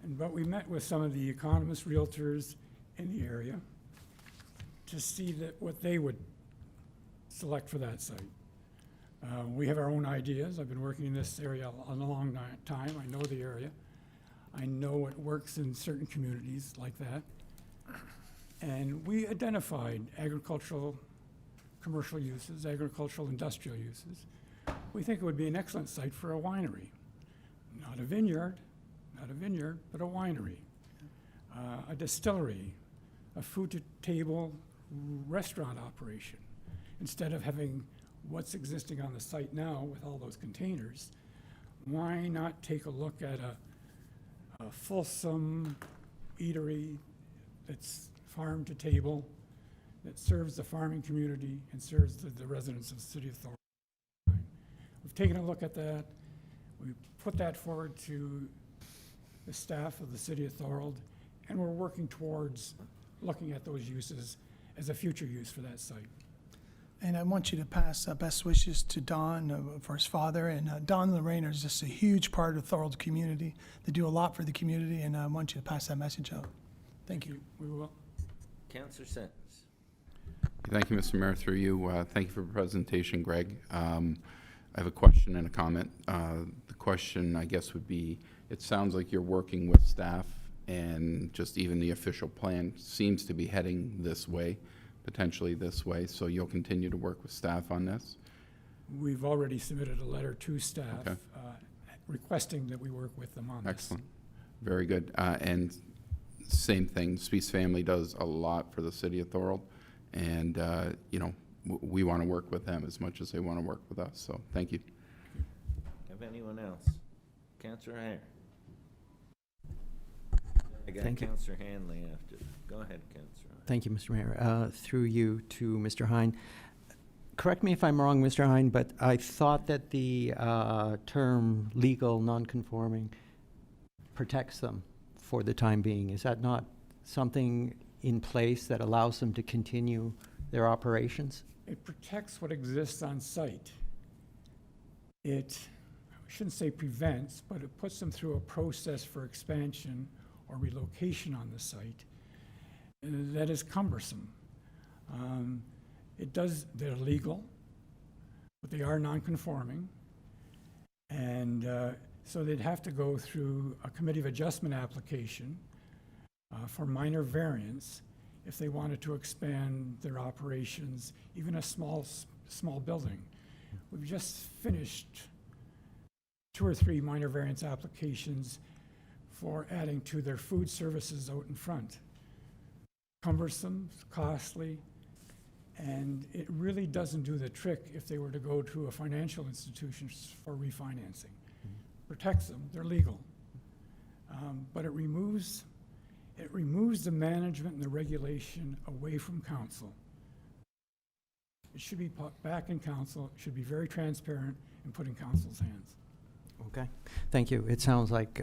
but we met with some of the economists, realtors in the area to see what they would select for that site. We have our own ideas. I've been working in this area a long time. I know the area. I know what works in certain communities like that. And we identified agricultural, commercial uses, agricultural, industrial uses. We think it would be an excellent site for a winery. Not a vineyard, but a winery. A distillery, a food-to-table restaurant operation. Instead of having what's existing on the site now with all those containers, why not take a look at a fulsome eatery that's farm to table, that serves the farming community and serves the residents of the city of Thorold. We've taken a look at that. We put that forward to the staff of the city of Thorold, and we're working towards looking at those uses as a future use for that site. And I want you to pass best wishes to Don for his father. And Don and Lorraine are just a huge part of the Thorold community. They do a lot for the community, and I want you to pass that message out. Thank you. We will. Councillor Sentence. Thank you, Mr. Mayor, through you. Thank you for the presentation, Greg. I have a question and a comment. The question, I guess, would be, it sounds like you're working with staff, and just even the official plan seems to be heading this way, potentially this way, so you'll continue to work with staff on this? We've already submitted a letter to staff Okay. requesting that we work with them on this. Excellent. Very good. And same thing, Spies family does a lot for the city of Thorold, and we want to work with them as much as they want to work with us, so thank you. Have anyone else? Councillor Hare. I got Thank you. Councillor Hanley after. Go ahead, Councillor. Thank you, Mr. Mayor. Through you to Mr. Hine. Correct me if I'm wrong, Mr. Hine, but I thought that the term legal nonconforming protects them for the time being. Is that not something in place that allows them to continue their operations? It protects what exists on site. It, I shouldn't say prevents, but it puts them through a process for expansion or relocation on the site that is cumbersome. They're legal, but they are non-conforming. And so they'd have to go through a committee of adjustment application for minor variance if they wanted to expand their operations, even a small building. We've just finished 2 or 3 minor variance applications for adding to their food services out in front. Cumbersome, costly, and it really doesn't do the trick if they were to go to a financial institution for refinancing. Protects them, they're legal. But it removes the management and the regulation away from council. It should be put back in council, it should be very transparent and put in council's hands. Okay, thank you. It sounds like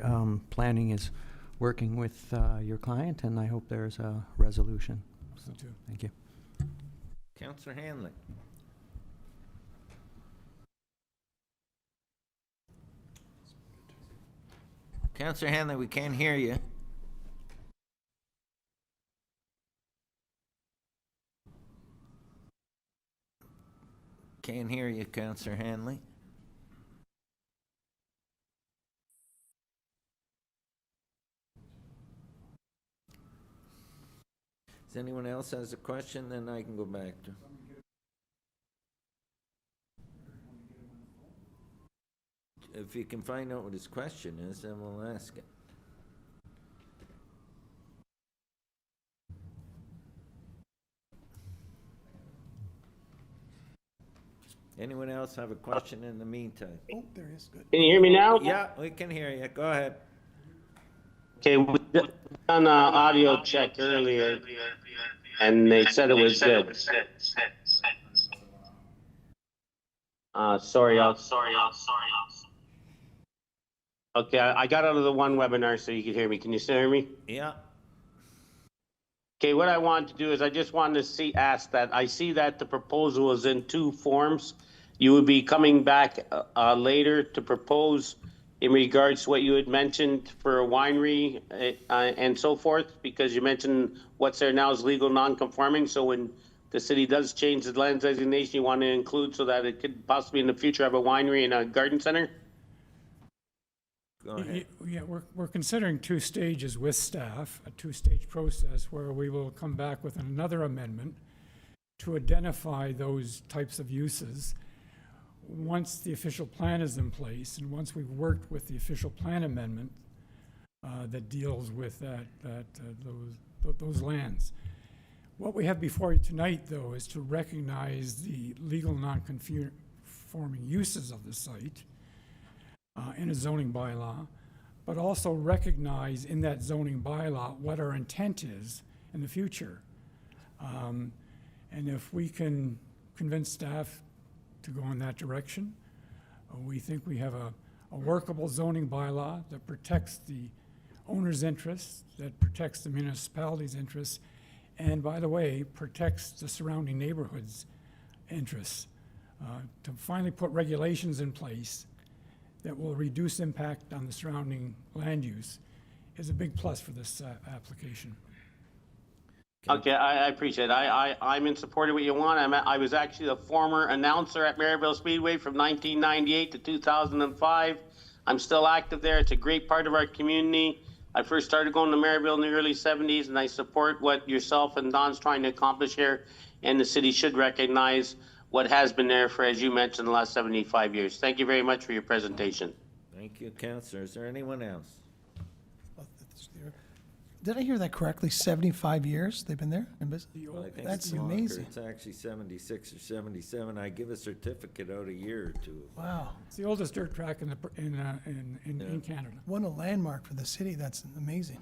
planning is working with your client, and I hope there's a resolution. So too. Thank you. Councillor Hanley. Councillor Hanley, we can't hear you. Can't hear you, Councillor Hanley. Does anyone else has a question? Then I can go back to. If you can find out what his question is, then we'll ask it. Anyone else have a question in the meantime? Oh, there he is, good. Can you hear me now? Yeah, we can hear you. Go ahead. Okay, we done an audio check earlier, and they said it was good. Sorry. Okay, I got out of the one webinar so you could hear me. Can you still hear me? Yeah. Okay, what I want to do is I just wanted to ask that, I see that the proposal is in two forms. You would be coming back later to propose in regards to what you had mentioned for a winery and so forth, because you mentioned what's there now is legal non-conforming. So when the city does change the land designation, you want to include so that it could possibly in the future have a winery and a garden center? Go ahead. Yeah, we're considering two stages with staff, a two-stage process where we will come back with another amendment to identify those types of uses. Once the official plan is in place, and once we've worked with the official plan amendment that deals with those lands. What we have before you tonight, though, is to recognize the legal non-conforming uses of the site in a zoning bylaw, but also recognize in that zoning bylaw what our intent is in the future. And if we can convince staff to go in that direction, we think we have a workable zoning bylaw that protects the owner's interests, that protects the municipality's interests, and by the way, protects the surrounding neighborhood's interests. To finally put regulations in place that will reduce impact on the surrounding land use is a big plus for this application. Okay, I appreciate it. I'm in support of what you want. I was actually the former announcer at Maryville Speedway from 1998 to 2005. I'm still active there. It's a great part of our community. I first started going to Maryville in the early 70s, and I support what yourself and Don's trying to accomplish here. And the city should recognize what has been there for, as you mentioned, the last 75 years. Thank you very much for your presentation. Thank you, Councillor. Is there anyone else? Did I hear that correctly? 75 years they've been there in business? Well, I think That's it's longer. amazing. It's actually 76 or 77. I give a certificate out a year or two. Wow. It's the oldest dirt track in Canada. What a landmark for the city. That's amazing.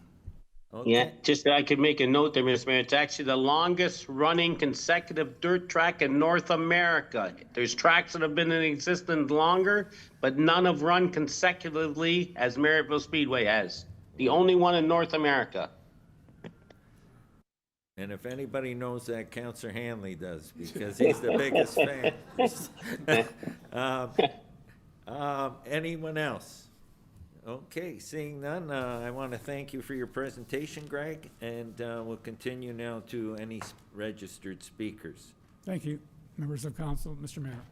Okay. Yeah, just I could make a note there, Mr. Mayor. It's actually the longest running consecutive dirt track in North America. There's tracks that have been in existence longer, but none have run consecutively as Maryville Speedway has. The only one in North America. And if anybody knows that, Councillor Hanley does, because he's the biggest fan. Anyone else? Okay, seeing none, I want to thank you for your presentation, Greg, and we'll continue now to any registered speakers. Thank you, members of council, Mr. Mayor.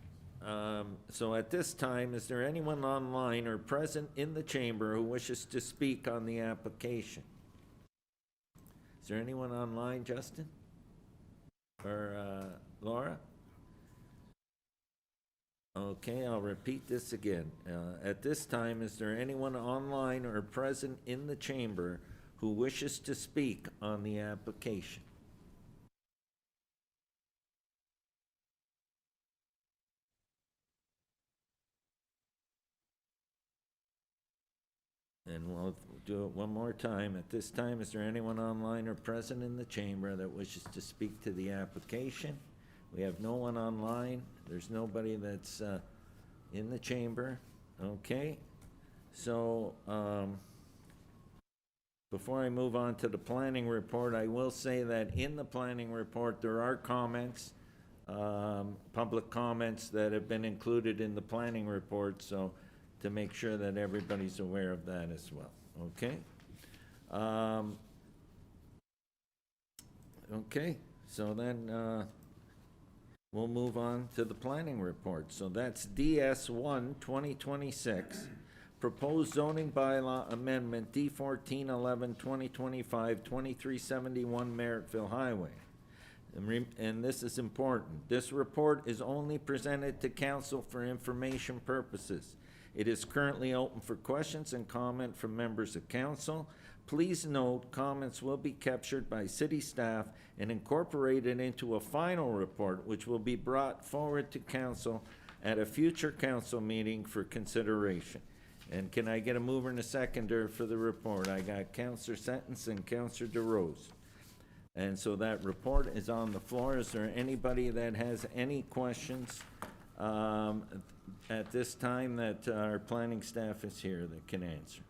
So at this time, is there anyone online or present in the chamber who wishes to speak on the application? Is there anyone online, Justin? Or Laura? Okay, I'll repeat this again. At this time, is there anyone online or present in the chamber who wishes to speak on the application? And we'll do it one more time. At this time, is there anyone online or present in the chamber that wishes to speak to the application? We have no one online. There's nobody that's in the chamber. Okay. So before I move on to the planning report, I will say that in the planning report, there are comments, public comments that have been included in the planning report. So to make sure that everybody's aware of that as well, okay? Okay, so then we'll move on to the planning report. So that's DS1 2026, proposed zoning bylaw amendment D 1411 2025 2371 Merrittville Highway. And this is important. This report is only presented to council for information purposes. It is currently open for questions and comment from members of council. Please note, comments will be captured by city staff and incorporated into a final report, which will be brought forward to council at a future council meeting for consideration. And can I get a mover and a seconder for the report? I got Councillor Sentence and Councillor DeRose. And so that report is on the floor. Is there anybody that has any questions at this time that our planning staff is here that can answer?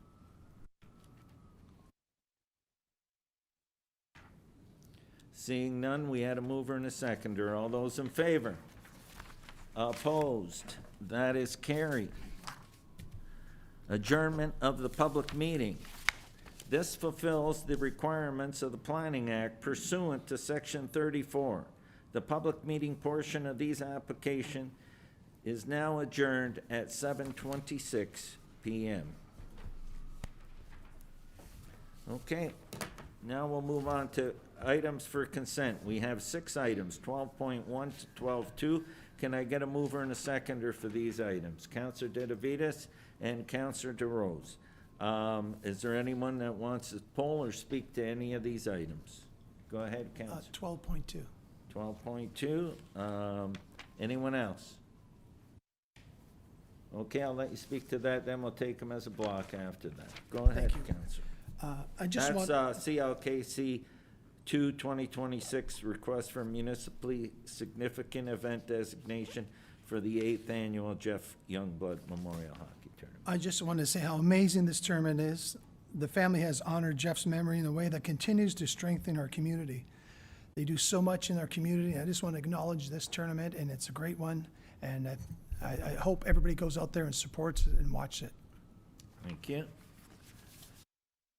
Seeing none, we had a mover and a seconder. All those in favor? Opposed? That is carried. Adjournment of the public meeting. This fulfills the requirements of the Planning Act pursuant to Section 34. The public meeting portion of these applications is now adjourned at 7:26 p.m. Okay, now we'll move on to items for consent. We have 6 items, 12.1 to 12.2. Can I get a mover and a seconder for these items? Councillor Ditavitas and Councillor DeRose. Is there anyone that wants to poll or speak to any of these items? Go ahead, Councillor. 12.2. 12.2. Anyone else? Okay, I'll let you speak to that, then we'll take them as a block after that. Go ahead, Thank you. Councillor. I just want. That's CLKC 2026 request for municipally significant event designation for the 8th annual Jeff Youngblood Memorial Hockey Tournament. I just want to say how amazing this tournament is. The family has honored Jeff's memory in a way that continues to strengthen our community. They do so much in our community. I just want to acknowledge this tournament, and it's a great one. And I hope everybody goes out there and supports it and watches it. Thank you.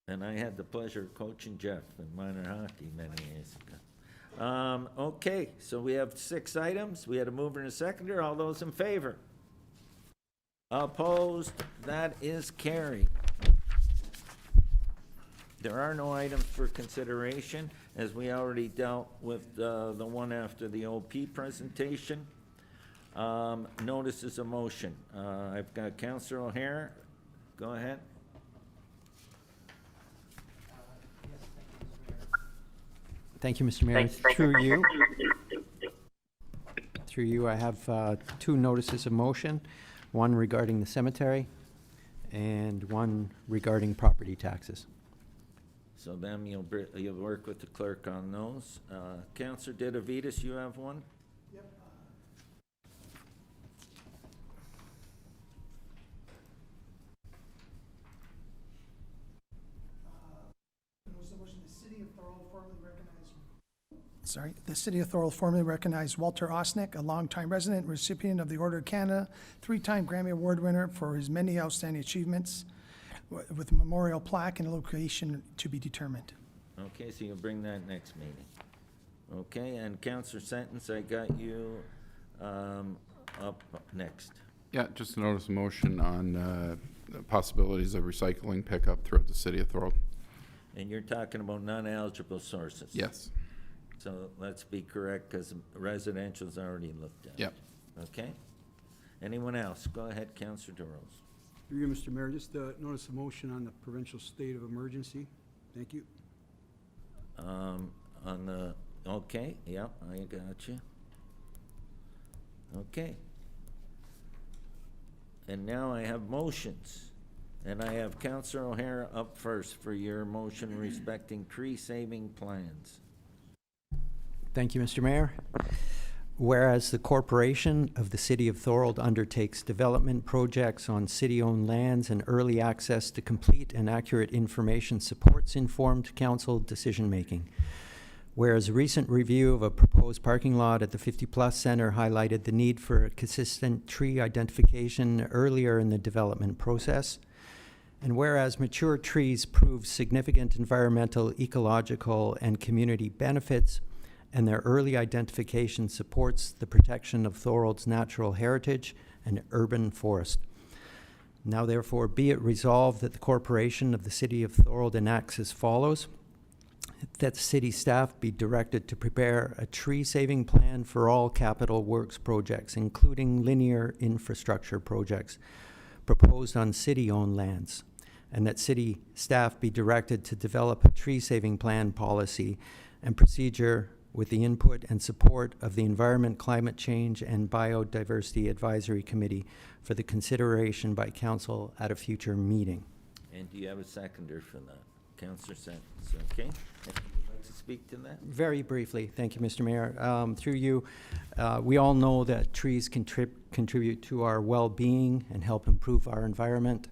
And I had the pleasure of coaching Jeff in minor hockey many years ago. Okay, so we have 6 items. We had a mover and a seconder. All those in favor? Opposed? That is carried. There are no items for consideration, as we already dealt with the one after the OP presentation. Notices of motion. I've got Councillor O'Hare. Go ahead. Thank you, Mr. Mayor. Through you, I have 2 notices of motion, one regarding the cemetery and one regarding property taxes. So then you'll work with the clerk on those. Councillor Ditavitas, you have one? Yep. The City of Thorold formally recognized Walter Osnick, a longtime resident, recipient of the Order of Canada, 3-time Grammy Award winner for his many outstanding achievements, with a memorial plaque and a location to be determined. Okay, so you'll bring that next meeting. Okay, and Councillor Sentence, I got you up next. Yeah, just a notice of motion on the possibilities of recycling pickup throughout the city of Thorold. And you're talking about non-eligible sources? Yes. So let's be correct, because residential's already looked at. Yep. Okay? Anyone else? Go ahead, Councillor DeRose. Through you, Mr. Mayor, just notice a motion on the provincial state of emergency. Thank you. Okay, yep, I got you. Okay. And now I have motions. And I have Councillor O'Hara up first for your motion respecting tree-saving plans. Thank you, Mr. Mayor. Whereas the corporation of the City of Thorold undertakes development projects on city-owned lands and early access to complete and accurate information supports informed council decision-making. Whereas a recent review of a proposed parking lot at the 50 Plus Center highlighted the need for consistent tree identification earlier in the development process. And whereas mature trees prove significant environmental, ecological, and community benefits, and their early identification supports the protection of Thorold's natural heritage and urban forest. Now therefore be it resolved that the corporation of the city of Thorold enacts as follows: that city staff be directed to prepare a tree-saving plan for all capital works projects, including linear infrastructure projects proposed on city-owned lands, and that city staff be directed to develop a tree-saving plan policy and procedure with the input and support of the Environment, Climate Change, and Biodiversity Advisory Committee for the consideration by council at a future meeting. And do you have a seconder for that? Councillor Sentence, okay? Would you like to speak to that? Very briefly, thank you, Mr. Mayor. Through you, we all know that trees contribute to our well-being and help improve our environment.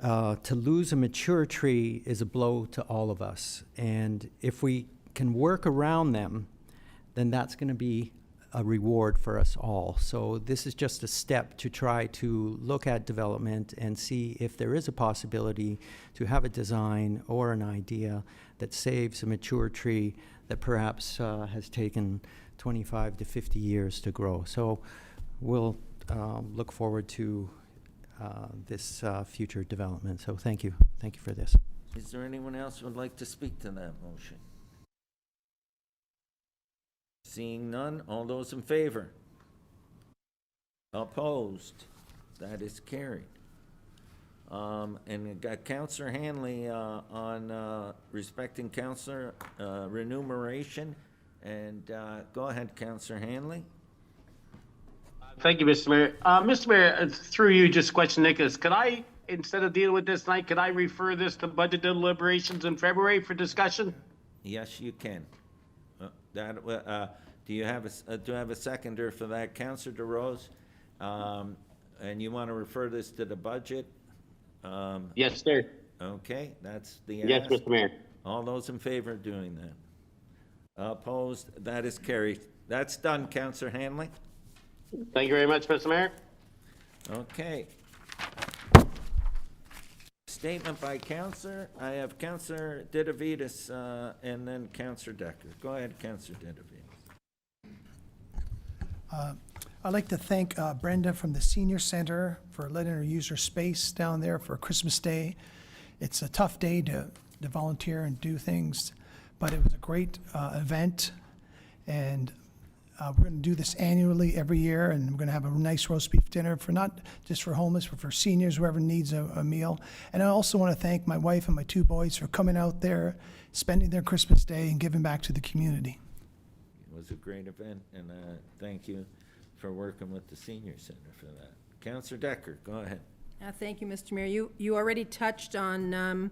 To lose a mature tree is a blow to all of us, and if we can work around them, then that's going to be a reward for us all. So this is just a step to try to look at development and see if there is a possibility to have a design or an idea that saves a mature tree that perhaps has taken 25 to 50 years to grow. So we'll look forward to this future development. So thank you. Thank you for this. Is there anyone else who would like to speak to that motion? Seeing none, all those in favor? Opposed? That is carried. And we got Councillor Hanley on respecting councillor remuneration. And go ahead, Councillor Hanley. Thank you, Mr. Mayor. Mr. Mayor, through you, just question Nicholas. Could I, instead of dealing with this tonight, could I refer this to budget deliberations in February for discussion? Yes, you can. Do you have a seconder for that, Councillor DeRose? And you want to refer this to the budget? Yes, sir. Okay, that's the Yes, ask. Mr. Mayor. All those in favor of doing that? Opposed? That is carried. That's done, Councillor Hanley. Thank you very much, Mr. Mayor. Okay. Statement by Councillor. I have Councillor Ditavitas and then Councillor Decker. Go ahead, Councillor Ditavitas. I'd like to thank Brenda from the Senior Center for letting her use her space down there for Christmas Day. It's a tough day to volunteer and do things, but it was a great event. And we're going to do this annually every year, and we're going to have a nice roast beef dinner for not just for homeless, but for seniors, whoever needs a meal. And I also want to thank my wife and my two boys for coming out there, spending their Christmas Day, and giving back to the community. It was a great event, and thank you for working with the Senior Center for that. Councillor Decker, go ahead. Thank you, Mr. Mayor. You already touched on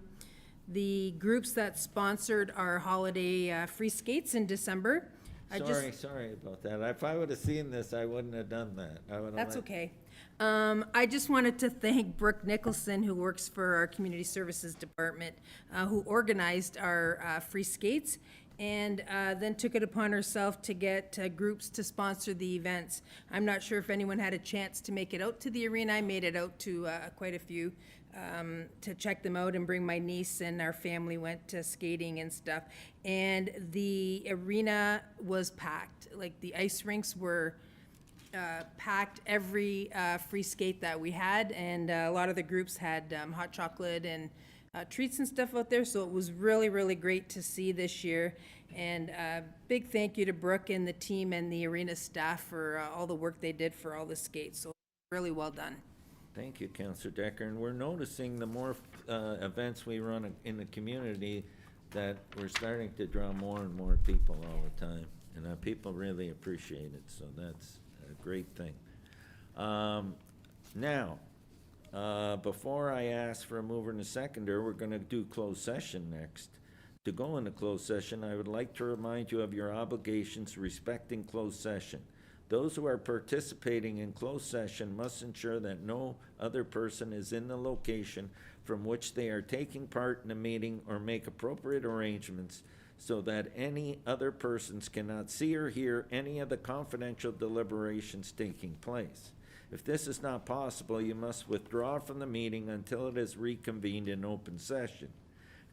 the groups that sponsored our holiday free skates in December. Sorry about that. If I would have seen this, I wouldn't have done that. That's okay. I just wanted to thank Brooke Nicholson, who works for our Community Services Department, who organized our free skates and then took it upon herself to get groups to sponsor the events. I'm not sure if anyone had a chance to make it out to the arena. I made it out to quite a few to check them out and bring my niece, and our family went to skating and stuff. And the arena was packed. Like, the ice rinks were packed every free skate that we had, and a lot of the groups had hot chocolate and treats and stuff out there, so it was really, really great to see this year. And big thank you to Brooke and the team and the arena staff for all the work they did for all the skates, so really well done. Thank you, Councillor Decker. And we're noticing the more events we run in the community, that we're starting to draw more and more people all the time. And people really appreciate it, so that's a great thing. Now, before I ask for a mover and a seconder, we're going to do closed session next. To go into closed session, I would like to remind you of your obligations respecting closed session. Those who are participating in closed session must ensure that no other person is in the location from which they are taking part in the meeting, or make appropriate arrangements so that any other persons cannot see or hear any of the confidential deliberations taking place. If this is not possible, you must withdraw from the meeting until it is reconvened in open session.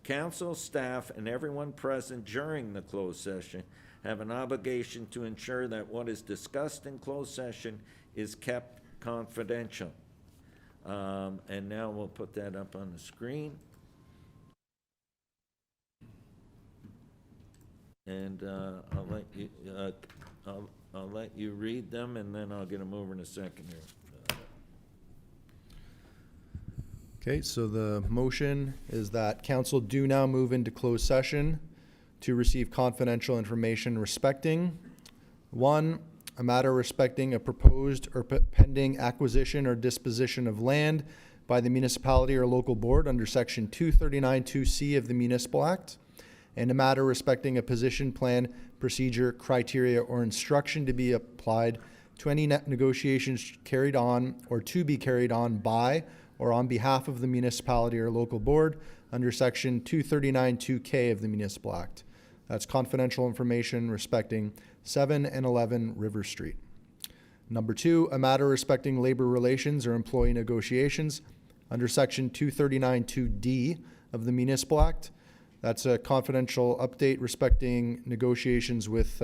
Council, staff, and everyone present during the closed session have an obligation to ensure that what is discussed in closed session is kept confidential. And now we'll put that up on the screen. And I'll let you read them, and then I'll get them over in a second here. Okay, so the motion is that council do now move into closed session to receive confidential information respecting, 1, a matter respecting a proposed or pending acquisition or disposition of land by the municipality or local board under section 239-2C of the Municipal Act, and a matter respecting a position, plan, procedure, criteria, or instruction to be applied to any negotiations carried on or to be carried on by or on behalf of the municipality or local board under section 239-2K of the Municipal Act. That's confidential information respecting 7 and 11 River Street. Number 2, a matter respecting labor relations or employee negotiations under section 239-2D of the Municipal Act. That's a confidential update respecting negotiations with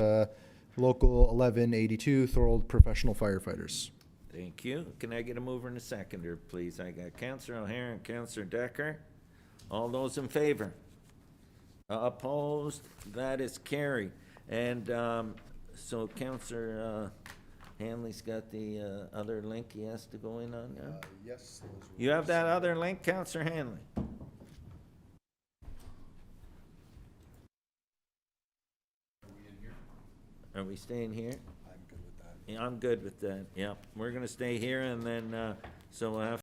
Local 1182 Thorold Professional Firefighters. Thank you. Can I get a mover and a seconder, please? I got Councillor O'Hara and Councillor Decker. All those in favor? Opposed? That is carried. And so Councillor Hanley's got the other link he has to go in on now? Yes. You have that other link, Councillor Hanley? Are we staying here? I'm good with that. Yeah, I'm good with that, yeah. We're gonna stay here, and then, so we'll have